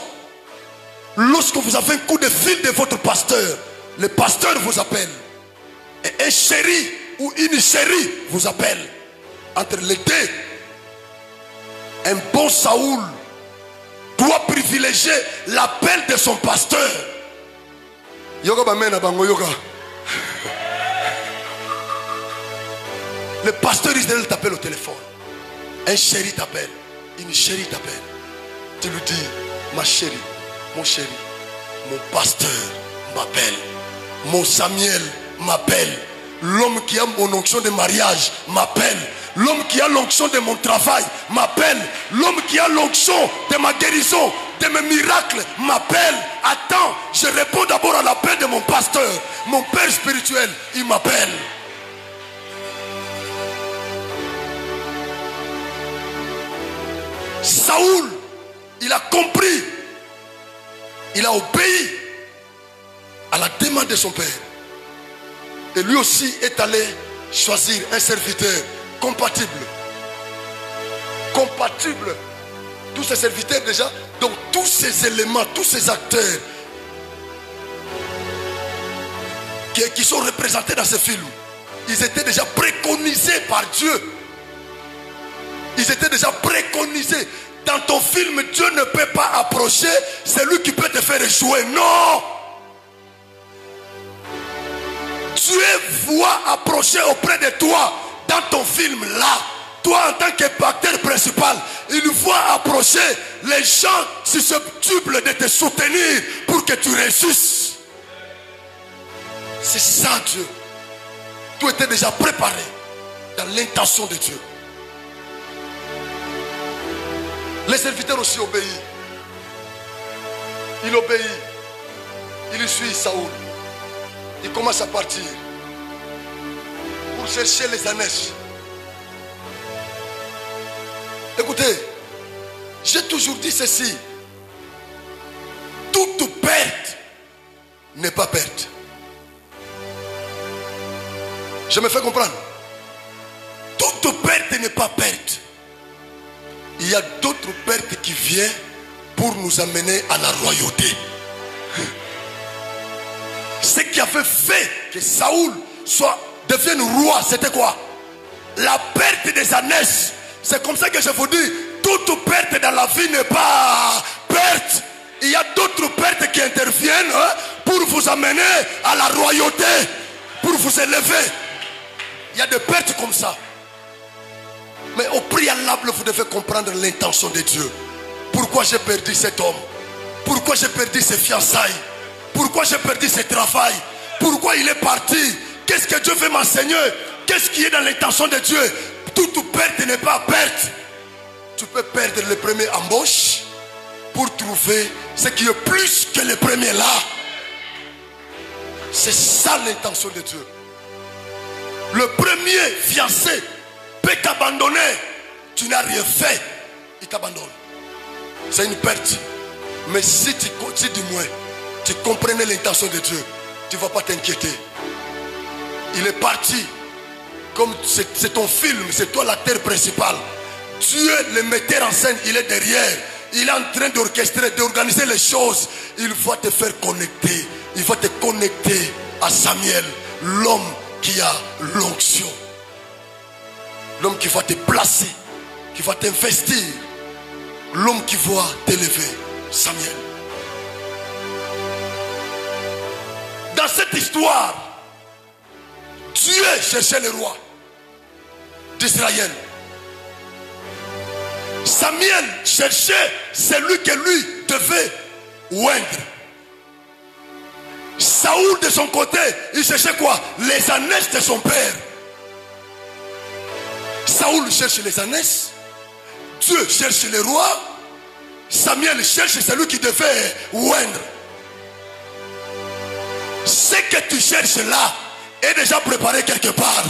Lorsque vous avez un coup de fil de votre pasteur, le pasteur vous appelle. Et un chéri ou une chérie vous appelle. Entre les deux, un bon Saoul doit privilégier l'appel de son pasteur. Yoga bamena bango yoga. Le pasteur Israël t'appelle au téléphone. Un chéri t'appelle. Une chérie t'appelle. Tu lui dis, ma chérie, mon chéri, mon pasteur m'appelle. Mon Samuel m'appelle. L'homme qui a mon onction de mariage m'appelle. L'homme qui a l'onction de mon travail m'appelle. L'homme qui a l'onction de ma guérison, de mes miracles m'appelle. Attends, je réponds d'abord à l'appel de mon pasteur. Mon père spirituel, il m'appelle. Saoul, il a compris. Il a obéi à la demande de son père. Et lui aussi est allé choisir un serviteur compatible. Compatible. Tous ces serviteurs déjà, donc tous ces éléments, tous ces acteurs qui sont représentés dans ce film, ils étaient déjà préconisés par Dieu. Ils étaient déjà préconisés. Dans ton film, Dieu ne peut pas approcher celui qui peut te faire échouer. Non! Dieu voit approcher auprès de toi dans ton film là. Toi en tant qu'acteur principal, il voit approcher les gens susceptibles de te soutenir pour que tu réussisses. C'est ça Dieu. Tout était déjà préparé dans l'intention de Dieu. Les serviteurs aussi obéissent. Il obéit. Il suit Saoul. Il commence à partir pour chercher les ânesse. Écoutez, j'ai toujours dit ceci. Toute perte n'est pas perte. Je me fais comprendre. Toute perte n'est pas perte. Il y a d'autres pertes qui viennent pour nous amener à la royauté. Ce qui avait fait que Saoul devienne roi, c'était quoi? La perte des ânesse. C'est comme ça que je vous dis, toute perte dans la vie n'est pas perte. Il y a d'autres pertes qui interviennent pour vous amener à la royauté, pour vous élever. Il y a des pertes comme ça. Mais au préalable, vous devez comprendre l'intention de Dieu. Pourquoi j'ai perdu cet homme? Pourquoi j'ai perdu ses fiançailles? Pourquoi j'ai perdu ce travail? Pourquoi il est parti? Qu'est-ce que Dieu veut m'enseigner? Qu'est-ce qui est dans l'intention de Dieu? Toute perte n'est pas perte. Tu peux perdre le premier embauche pour trouver ce qui est plus que le premier là. C'est ça l'intention de Dieu. Le premier fiancé peut t'abandonner. Tu n'as rien fait. Il t'abandonne. C'est une perte. Mais si du moins tu comprenais l'intention de Dieu, tu ne vas pas t'inquiéter. Il est parti. Comme c'est ton film, c'est toi l'acteur principal. Dieu, le metteur en scène, il est derrière. Il est en train d'orchestrer, d'organiser les choses. Il va te faire connecter. Il va te connecter à Samuel, l'homme qui a l'onction. L'homme qui va te placer, qui va t'investir. L'homme qui va t'élever, Samuel. Dans cette histoire, Dieu cherchait le roi d'Israël. Samuel cherchait celui que lui devait oindre. Saoul de son côté, il cherchait quoi? Les ânesses de son père. Saoul cherche les ânesses. Dieu cherche le roi. Samuel cherche celui qui devait oindre. Ce que tu cherches là est déjà préparé quelque part.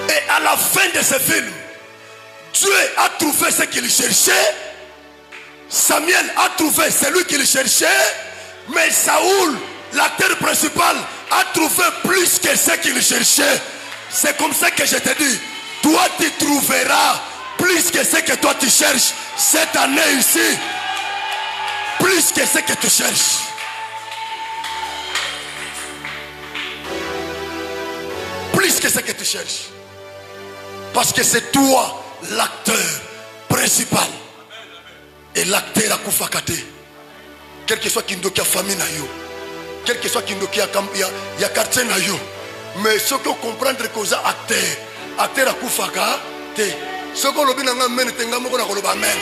Et à la fin de ce film, Dieu a trouvé ce qu'il cherchait. Samuel a trouvé celui qu'il cherchait. Mais Saoul, l'acteur principal, a trouvé plus que ce qu'il cherchait. C'est comme ça que je te dis, toi tu trouveras plus que ce que toi tu cherches cette année ici. Plus que ce que tu cherches. Plus que ce que tu cherches. Parce que c'est toi l'acteur principal. Et l'acteur à Koufakate. Quel que soit qui nous a famille na yo. Quel que soit qui nous a quartier na yo. Mais ce qu'on comprend que c'est acteur. Acteur à Koufakate. Ce qu'on lobby n'a même tenga moko na koloba amen.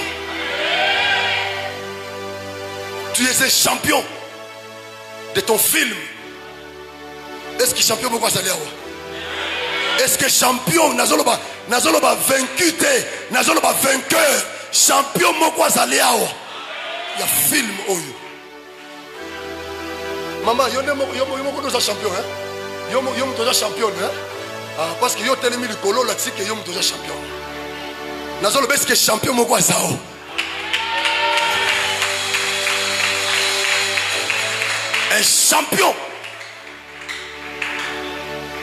Tu es un champion de ton film. Est-ce que champion pourquoi ça là? Est-ce que champion nazoloba vaincu te, nazoloba vainqueur, champion pourquoi ça là? Il y a film oyo. Maman, yo mo champion hein? Yo mo champion hein? Ah, parce que yo telemi le colo là, c'est que yo mo champion. Nazoloba est-ce que champion pourquoi ça? Un champion.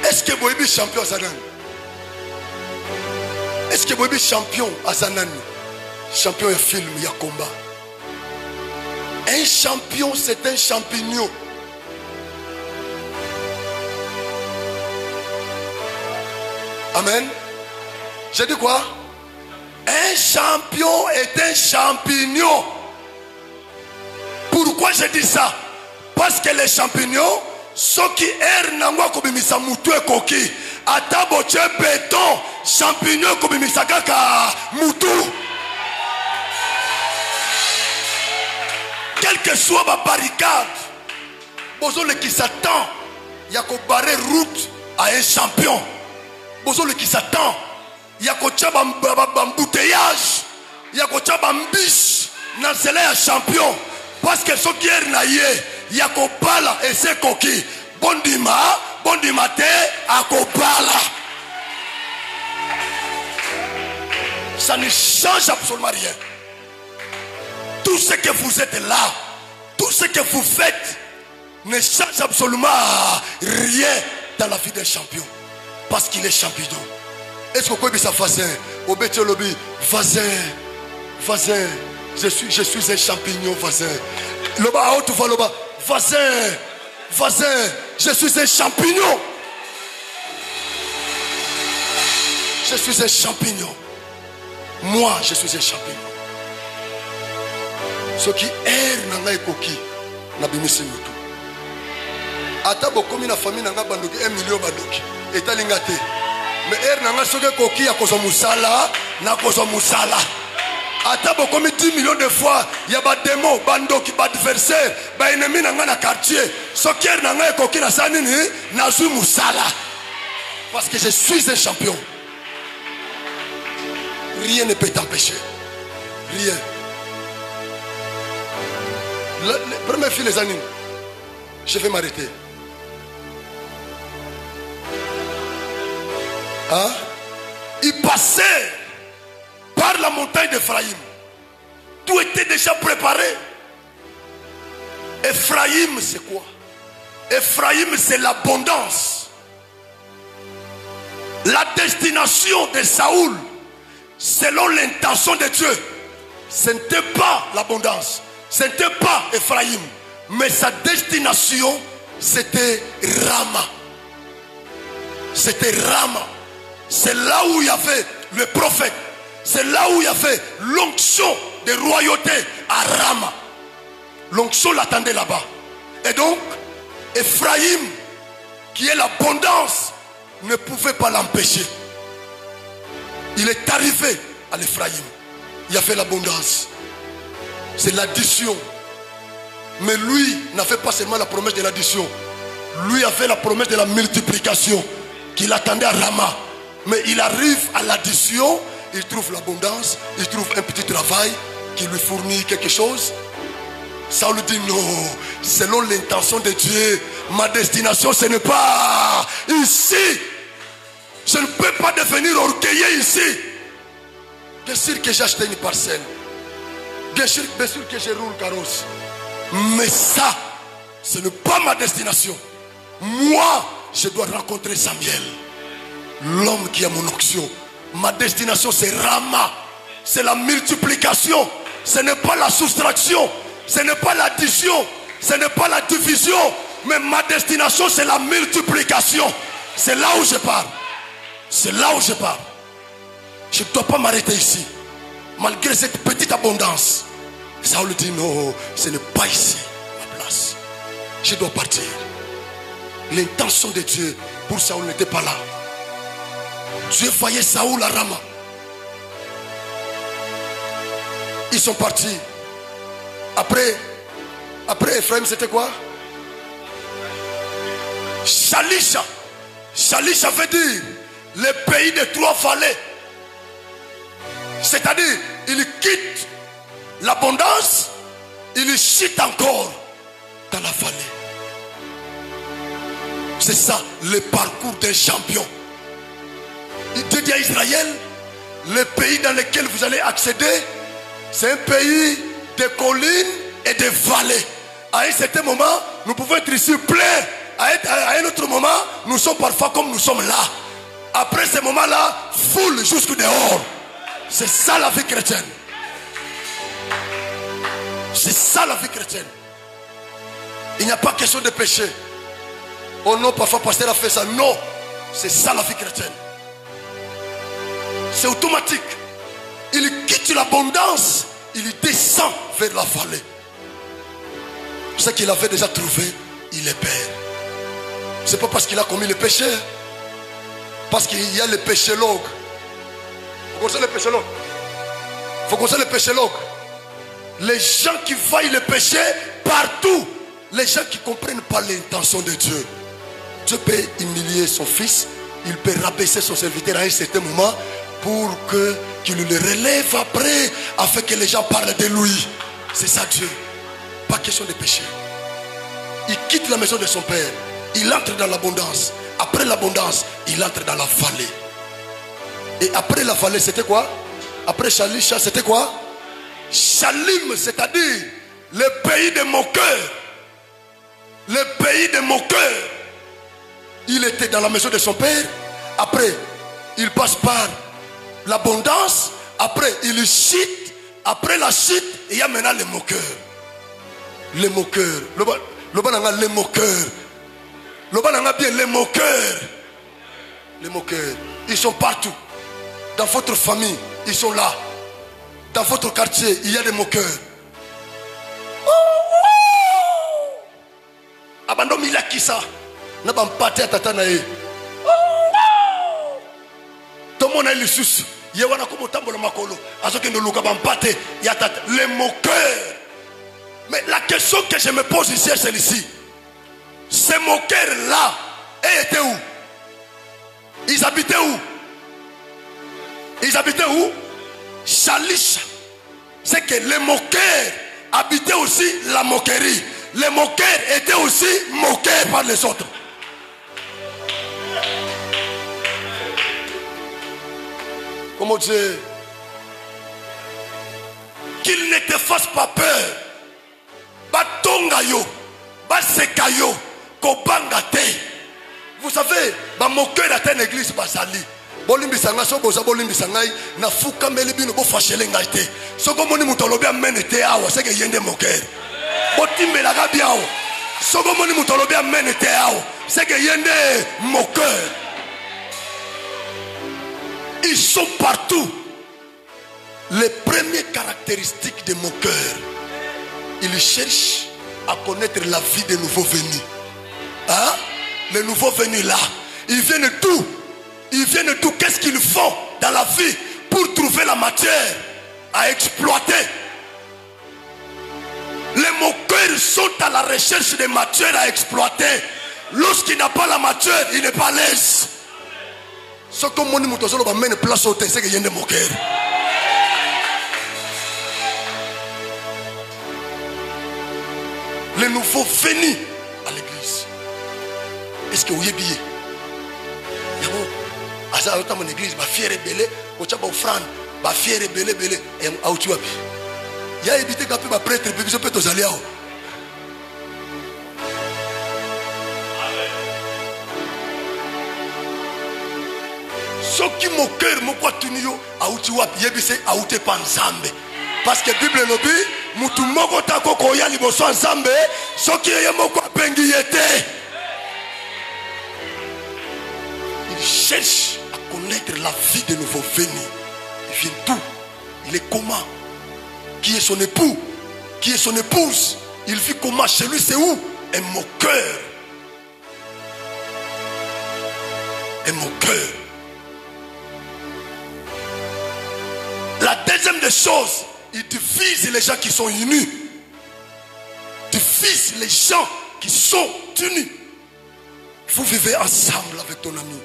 Est-ce que Boébi champion à Zanan? Est-ce que Boébi champion à Zanan? Champion de film, il y a combat. Un champion, c'est un champignon. Amen. J'ai dit quoi? Un champion est un champignon. Pourquoi j'ai dit ça? Parce que les champignons, ceux qui errent n'angwa kobimisa mutu ekoki, atabo tche béton, champignons kobimisa kaka mutu. Quelle que soit ma barricade, bozo le qui s'attend, il y a qu'au barrer route à un champion. Bozo le qui s'attend, il y a qu'au tchaba embouteillage, il y a qu'au tchaba mbiche, n'a c'est là un champion. Parce que ceux qui errent naïe, il y a qu'au bala et c'est coquille. Bondima te à qu'au bala. Ça ne change absolument rien. Tout ce que vous êtes là, tout ce que vous faites ne change absolument rien dans la vie d'un champion. Parce qu'il est champion. Est-ce que vous pouvez ça façon? Au bétier lobby, voisin. Je suis un champignon, voisin. Loba, tu vas loba. Voisin, je suis un champignon. Je suis un champignon. Moi, je suis un champignon. Ceux qui errent dans la coquille, n'a pas mis ce mouton. Atabo comme une famille n'a pas bandoki 1 million bandoki. Et t'as l'ingate. Mais errent dans la coquille à cause de Moussala, n'a cause de Moussala. Atabo comme 10 millions de fois, il y a des démons, bandoki, adversaire, ennemi dans le quartier. Ceux qui errent dans la coquille, n'a pas Moussala. Parce que je suis un champion. Rien ne peut t'empêcher. Rien. Première fille, les animes. Je vais m'arrêter. Hein? Il passait par la montagne d'Ephraïm. Tout était déjà préparé. Ephraïm, c'est quoi? Ephraïm, c'est l'abondance. La destination de Saoul, selon l'intention de Dieu, ce n'était pas l'abondance. Ce n'était pas Ephraïm. Mais sa destination, c'était Rama. C'était Rama. C'est là où il y avait le prophète. C'est là où il y avait l'onction de royauté à Rama. L'onction l'attendait là-bas. Et donc, Ephraïm, qui est l'abondance, ne pouvait pas l'empêcher. Il est arrivé à l'Ephraïm. Il y avait l'abondance. C'est l'addition. Mais lui n'a fait pas seulement la promesse de l'addition. Lui a fait la promesse de la multiplication qu'il attendait à Rama. Mais il arrive à l'addition, il trouve l'abondance, il trouve un petit travail qui lui fournit quelque chose. Saoul dit non, selon l'intention de Dieu, ma destination ce n'est pas ici. Je ne peux pas devenir orgueilleux ici. Bien sûr que j'ai acheté une parcelle. Bien sûr que je roule carrosse. Mais ça, ce n'est pas ma destination. Moi, je dois rencontrer Samuel, l'homme qui a mon onction. Ma destination, c'est Rama. C'est la multiplication. Ce n'est pas la soustraction. Ce n'est pas l'addition. Ce n'est pas la division. Mais ma destination, c'est la multiplication. C'est là où je pars. C'est là où je pars. Je ne dois pas m'arrêter ici. Malgré cette petite abondance. Saoul dit non, ce n'est pas ici ma place. Je dois partir. L'intention de Dieu pour Saoul n'était pas là. Dieu voyait Saoul à Rama. Ils sont partis. Après Ephraïm, c'était quoi? Shalisha. Shalisha veut dire le pays des trois vallées. C'est-à-dire, il quitte l'abondance, il chute encore dans la vallée. C'est ça le parcours d'un champion. Il dit à Israël, le pays dans lequel vous allez accéder, c'est un pays de collines et de vallées. À un certain moment, nous pouvons être ici pleins. À un autre moment, nous sommes parfois comme nous sommes là. Après ce moment-là, foule jusqu'au dehors. C'est ça la vie chrétienne. C'est ça la vie chrétienne. Il n'y a pas question de péché. Oh non, parfois pasteur a fait ça. Non, c'est ça la vie chrétienne. C'est automatique. Il quitte l'abondance, il descend vers la vallée. Ce qu'il avait déjà trouvé, il le perd. C'est pas parce qu'il a commis le péché, parce qu'il y a le péchologue. Vous connaissez le péchologue? Vous connaissez le péchologue? Les gens qui faillent le péché partout, les gens qui ne comprennent pas l'intention de Dieu. Dieu peut humilier son fils, il peut rabaisser son serviteur à un certain moment pour qu'il le relève après, afin que les gens parlent de lui. C'est ça Dieu. Pas question de péché. Il quitte la maison de son père, il entre dans l'abondance. Après l'abondance, il entre dans la vallée. Et après la vallée, c'était quoi? Après Shalisha, c'était quoi? Shalim, c'est-à-dire le pays de moqueurs. Le pays de moqueurs. Il était dans la maison de son père. Après, il passe par l'abondance. Après, il chute. Après la chute, il y a maintenant les moqueurs. Les moqueurs. Le bananga, les moqueurs. Le bananga bien, les moqueurs. Les moqueurs. Ils sont partout. Dans votre famille, ils sont là. Dans votre quartier, il y a des moqueurs. Abandon mila kisa. Na ban pate atata na ye. Tomo na lisusu. Ye wana ko motambola makolo. Azoke no luka ban pate ya tata. Les moqueurs. Mais la question que je me pose ici est celle-ci. Ces moqueurs-là, ils étaient où? Ils habitaient où? Ils habitaient où? Shalisha. C'est que les moqueurs habitaient aussi la moquerie. Les moqueurs étaient aussi moqués par les autres. Comment dire? Qu'ils ne te fassent pas peur. Batonga yo, baseka yo, kobanga te. Vous savez, ba moqueur à une église basali. Bolimbisanga so boza bolimbisangai na fuka meli bino bo fashele ngai te. Soko moni mutolobi amene te awa seke yende moqueur. Botimbela ga biao. Soko moni mutolobi amene te awa seke yende moqueur. Ils sont partout. Les premières caractéristiques des moqueurs. Ils cherchent à connaître la vie des nouveaux venus. Hein? Les nouveaux venus là, ils viennent d'où? Ils viennent d'où? Qu'est-ce qu'ils font dans la vie pour trouver la matière à exploiter? Les moqueurs sont à la recherche de matière à exploiter. Lorsqu'il n'a pas la matière, il n'est pas à l'aise. Ce que mon ami Tozolo va mettre place au c'est qu'il y a des moqueurs. Les nouveaux venus à l'église. Est-ce que vous avez billet? Asa autant mon église va fier rebelle, au tchaba offrande, va fier rebelle et au tuapi. Il y a évité qu'un peu ma prêtre puis je peux t'osaler. Ce qui mon cœur mon quoi tunio au tuapi yebise au te panzambe. Parce que Bible nous dit, mutu moko tako koya liboso nzambe, ce qui est moko pengi yete. Il cherche à connaître la vie de nouveaux venus. Il vient d'où? Il est comment? Qui est son époux? Qui est son épouse? Il vit comment? Chez lui c'est où? Un moqueur. Un moqueur. La deuxième des choses, il divise les gens qui sont unis. Divise les gens qui sont unis. Vous vivez ensemble avec ton ami,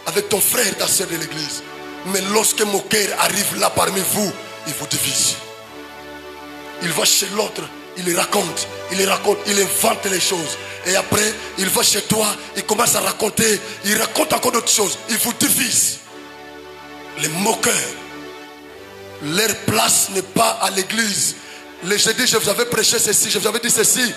avec ton frère, ta soeur de l'église. Mais lorsque moqueur arrive là parmi vous, il vous divise. Il va chez l'autre, il raconte, il invente les choses. Et après, il va chez toi, il commence à raconter, il raconte encore d'autres choses. Il vous divise. Les moqueurs, leur place n'est pas à l'église. J'ai dit, je vous avais prêché ceci, je vous avais dit ceci.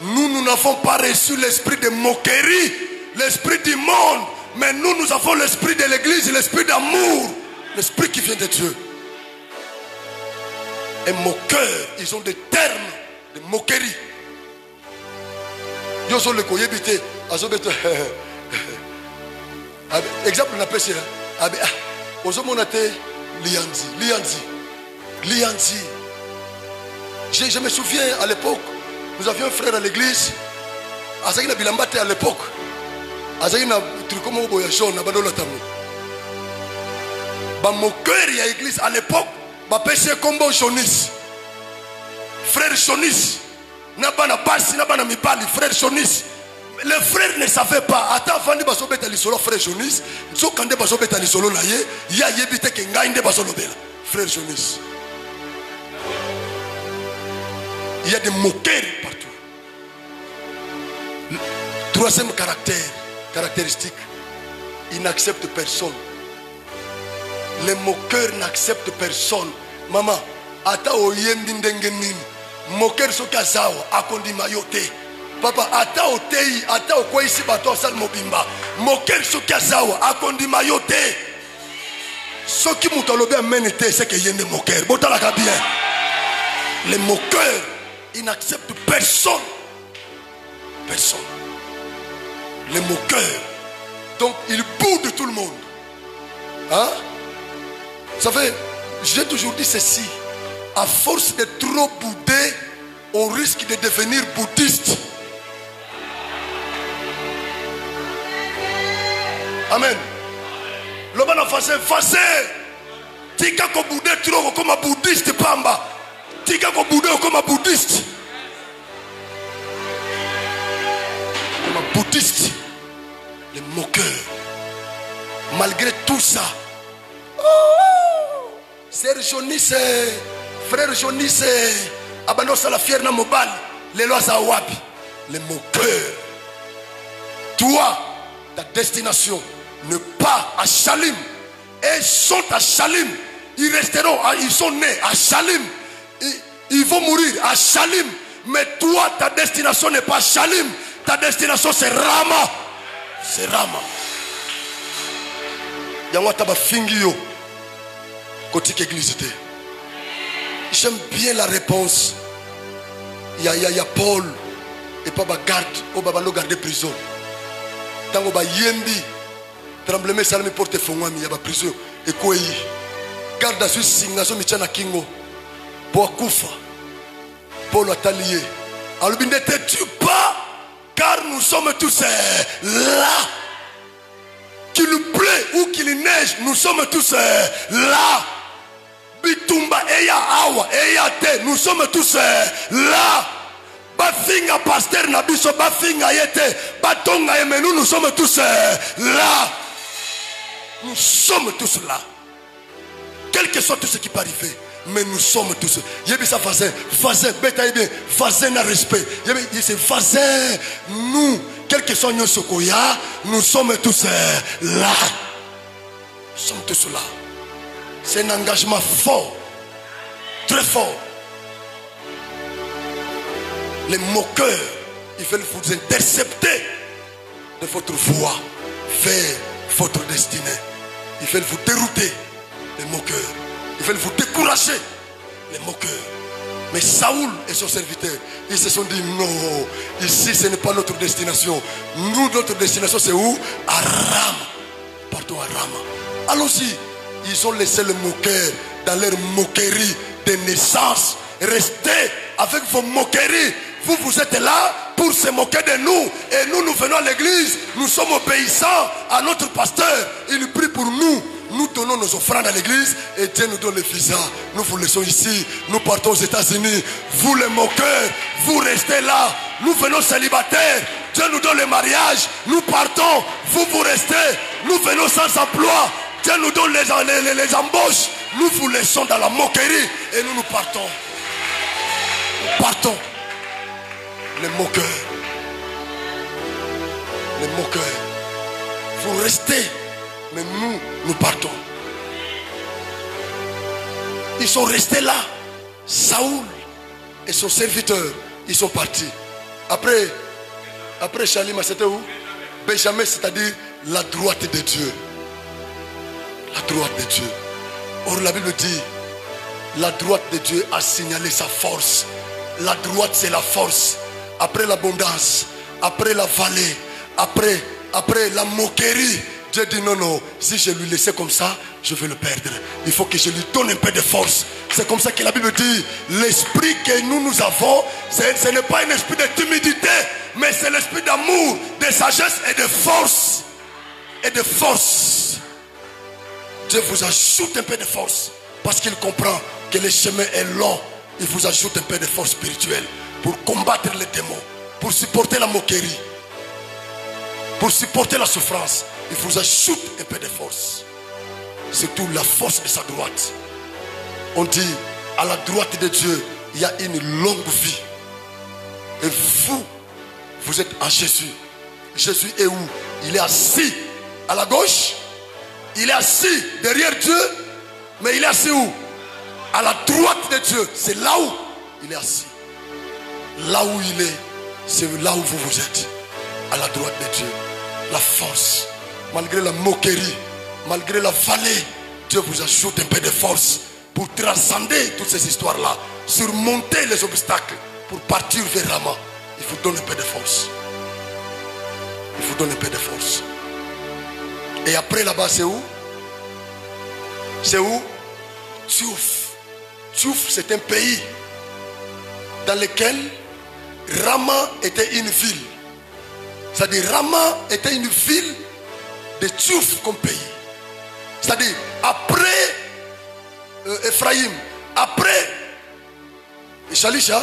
Nous n'avons pas reçu l'esprit de moquerie, l'esprit du monde. Mais nous avons l'esprit de l'église, l'esprit d'amour, l'esprit qui vient de Dieu. Et moqueurs, ils ont des termes de moquerie. Yo so le koyebite, azobeto. Exemple on appelle ça. Ozomonate lianzi. Je me souviens à l'époque, nous avions un frère à l'église, Azaki na bilambate à l'époque. Azaki na trikomo boya jaune na badola tamu. Ba moqueur ya église à l'époque, ba péché combo Jonis. Frère Jonis. Nabana basi nabana mibali frère Jonis. Les frères ne savaient pas. Attends, Fandi basobeta lisolo frère Jonis. Nzokande basobeta lisolo na ye, ya yebite ke ngai nde basolobela. Frère Jonis. Il y a des moqueurs partout. Troisième caractéristique, ils n'acceptent personne. Les moqueurs n'acceptent personne. Maman, ata oyembi ndenge nini. Moqueur soki azawa akondima yo te. Papa, ata otei, ata okwesi bato asal mobimba. Moqueur soki azawa akondima yo te. Soki muto alobi amene te, c'est que yende moqueur. Botalaka bien. Les moqueurs, ils n'acceptent personne. Personne. Les moqueurs. Donc, ils boudent tout le monde. Hein? Vous savez, j'ai toujours dit ceci. À force de trop bouder, on risque de devenir bouddhiste. Amen. L'homme a fait. Tika ko bouder trop comme un bouddhiste pamba. Tika ko bouder comme un bouddhiste. Comme un bouddhiste. Les moqueurs. Malgré tout ça. Oh, Sœur Jonis, frère Jonis, abanosa la fière na mobile. Les lois à wapi. Les moqueurs. Toi, ta destination n'est pas à Shalim. Ils sont à Shalim. Ils resteront, ils sont nés à Shalim. Ils vont mourir à Shalim. Mais toi, ta destination n'est pas Shalim. Ta destination c'est Rama. C'est Rama. Yawataba Fingio. Côté église. J'aime bien la réponse. Il y a Paul. Et pas garde. Au babalo garder prison. Tango ba yembi. Tremblement salami porte fongwami. Ya ba prison. Et quoi garde à Suisse singazo michana kingo. Pour Koufa. Paul a allié. Alors ne te tue pas. Car nous sommes tous là. Qu'il plaît ou qu'il neige, nous sommes tous là. Bitumba eya awa eya te, nous sommes tous là. Bafinga pasteur nabiso bafinga yete, batonga emenu, nous sommes tous là. Nous sommes tous là. Quel que soit tout ce qui peut arriver, mais nous sommes tous. Yebisa voisin, bêta bien, voisin n'a respect. C'est voisin, nous. Quel que soit nos sokoya, nous sommes tous là. Nous sommes tous là. C'est un engagement fort. Très fort. Les moqueurs, ils veulent vous intercepter de votre voie vers votre destinée. Ils veulent vous dérouter. Les moqueurs. Ils veulent vous décourager. Les moqueurs. Mais Saoul et son serviteur, ils se sont dit non, ici ce n'est pas notre destination. Nous, notre destination c'est où? À Rama. Partons à Rama. Allons-y. Ils ont laissé le moqueur dans leur moquerie de naissance. Restez avec vos moqueries. Vous êtes là pour se moquer de nous. Et nous venons à l'église. Nous sommes obéissants à notre pasteur. Il prie pour nous. Nous donnons nos offrandes à l'église et Dieu nous donne le visa. Nous vous laissons ici. Nous partons aux États-Unis. Vous les moqueurs, vous restez là. Nous venons célibataires. Dieu nous donne le mariage, nous partons, vous restez, nous venons sans emploi, Dieu nous donne les embauches, nous vous laissons dans la moquerie et nous partons. Nous partons. Les moqueurs. Les moqueurs. Vous restez, mais nous partons. Ils sont restés là. Saoul et son serviteur, ils sont partis. Après Chalima, c'était où? Benjamin, c'est-à-dire la droite de Dieu. La droite de Dieu. Or, la Bible dit, la droite de Dieu a signalé sa force. La droite, c'est la force. Après l'abondance, après la vallée, après la moquerie, Dieu dit non, non, si je lui laissais comme ça, je vais le perdre. Il faut que je lui donne un peu de force. C'est comme ça que la Bible dit, l'esprit que nous avons, ce n'est pas un esprit de timidité, mais c'est l'esprit d'amour, de sagesse et de force. Et de force. Dieu vous ajoute un peu de force, parce qu'il comprend que le chemin est long. Il vous ajoute un peu de force spirituelle pour combattre les démons, pour supporter la moquerie, pour supporter la souffrance. Il vous ajoute un peu de force. Surtout la force de sa droite. On dit, à la droite de Dieu, il y a une longue vie. Et vous êtes en Jésus. Jésus est où? Il est assis à la gauche. Il est assis derrière Dieu. Mais il est assis où? À la droite de Dieu. C'est là où il est assis. Là où il est, c'est là où vous êtes. À la droite de Dieu. La force. Malgré la moquerie, malgré la vallée, Dieu vous ajoute un peu de force pour transcender toutes ces histoires-là, surmonter les obstacles pour partir vers Rama. Il vous donne un peu de force. Il vous donne un peu de force. Et après là-bas, c'est où? C'est où? Tiouf. Tiouf, c'est un pays dans lequel Rama était une ville. C'est-à-dire Rama était une ville de Tiouf comme pays. C'est-à-dire après Ephraïm, après Shalisha,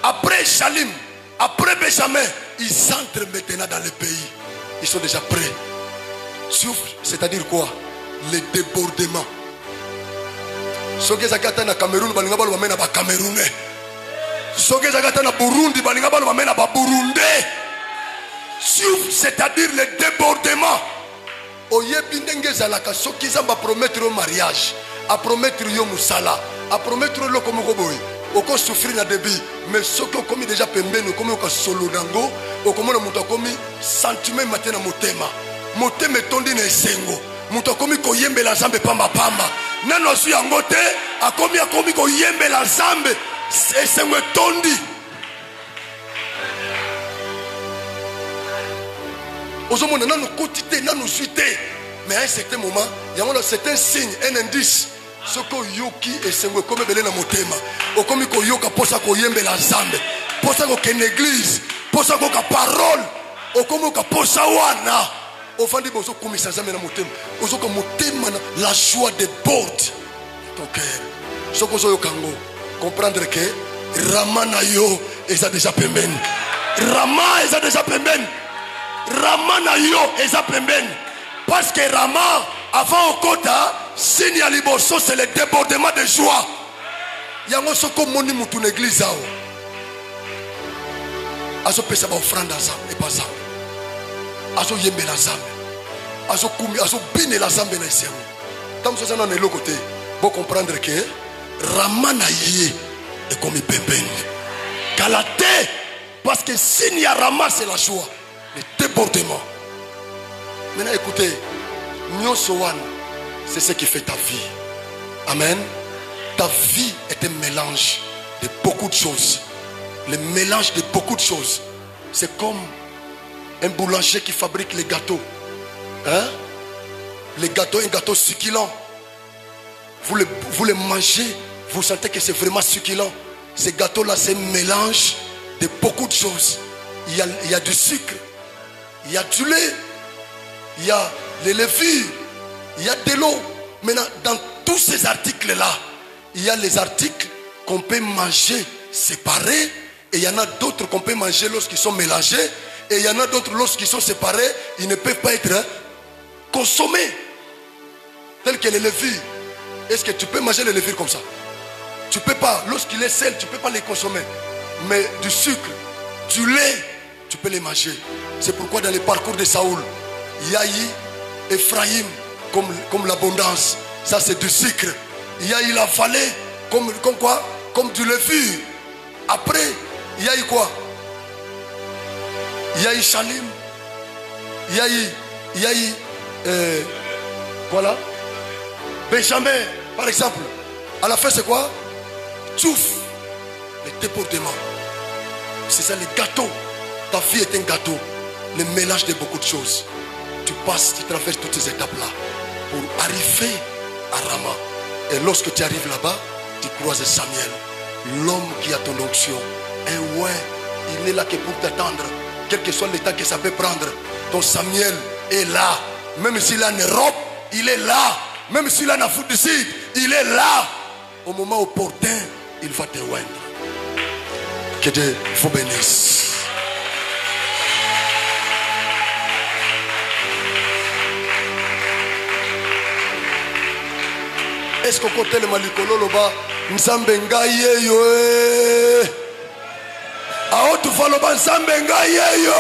après Shalim, après Benjamin, ils entrent maintenant dans le pays. Ils sont déjà prêts. Tiouf, c'est-à-dire quoi? Les débordements. Ceux qui sont au Cameroun, ils vont amener au Camerounais. Ceux qui sont au Burundi, ils vont amener au Burundais. Tiouf, c'est-à-dire les débordements. Ceux qui ont promettre au mariage, à promettre au musala, à promettre au lokomokoboy, au souffrir na débit, mais ceux qui ont commis déjà pembeno, comme au solo dango, au comme on commis sentiment matin à motema, motema tondi na sengo, muto commis ko yembe la zambe pamba pamba, nano su yangote, a commis ko yembe la zambe, sengo tondi. Aujourd'hui, nous quotidien, nous suite. Mais à un certain moment, il y a un signe, un indice. Ce que yoki et c'est comme belé na motema. Au comme ko yoka posa ko yembe la zambe. Posa ko ken église. Posa ko ka parole. Au comme ko posa wana. Au fond de bozo comme ça zambe na motema. Ozo ko motema la joie de bord. Ton cœur. Ce que zo kango. Comprendre que Rama na yo eza déjà pembeni. Rama eza déjà pembeni. Rama na yo eza pembeni. Parce que Rama avant au kota signe à liboso c'est le débordement de joie. Yango soko moni mutu na église ao. Azo pesa ba offrande ensemble et pas ça. Azo yembe la zambe. Azo kumi azo bine la zambe na isengo. Tam so sana na l'autre côté. Bon comprendre que Rama na yé est comme pembeni. Kalate parce que signe à Rama c'est la joie. Le débordement. Maintenant écoutez, Nyosowan, c'est ce qui fait ta vie. Amen. Ta vie est un mélange de beaucoup de choses. Le mélange de beaucoup de choses. C'est comme un boulanger qui fabrique les gâteaux. Hein? Les gâteaux, un gâteau succulent. Vous le mangez, vous sentez que c'est vraiment succulent. Ces gâteaux-là, c'est un mélange de beaucoup de choses. Il y a du sucre. Il y a du lait, il y a les levures, il y a de l'eau. Maintenant, dans tous ces articles-là, il y a les articles qu'on peut manger séparés et il y en a d'autres qu'on peut manger lorsqu'ils sont mélangés. Et il y en a d'autres, lorsqu'ils sont séparés, ils ne peuvent pas être consommés. Tel que les levures. Est-ce que tu peux manger les levures comme ça? Tu ne peux pas. Lorsqu'il est sel, tu ne peux pas les consommer. Mais du sucre, du lait, tu peux les manger. C'est pourquoi dans le parcours de Saoul, il y a eu Ephraïm comme l'abondance. Ça c'est du sucre. Il y a eu la vallée comme quoi? Comme du levure. Après, il y a eu quoi? Il y a eu Shalim. Il y a eu voilà. Benjamin, par exemple. À la fin, c'est quoi? Tchouf. Le déportement. C'est ça, le gâteau. Ta vie est un gâteau. Le mélange de beaucoup de choses. Tu passes, tu traverses toutes ces étapes-là pour arriver à Rama. Et lorsque tu arrives là-bas, tu croises Samuel, l'homme qui a ton onction. Et ouais, il n'est là que pour t'attendre. Quel que soit le temps que ça peut prendre, ton Samuel est là. Même s'il est en Europe, il est là. Même s'il est en Afrique du Sud, il est là. Au moment opportun, il va te oindre. Que Dieu vous bénisse. Est-ce qu'on compte le malikolo loba nzambe ngai yeyo? A haute voix loba nzambe ngai yeyo.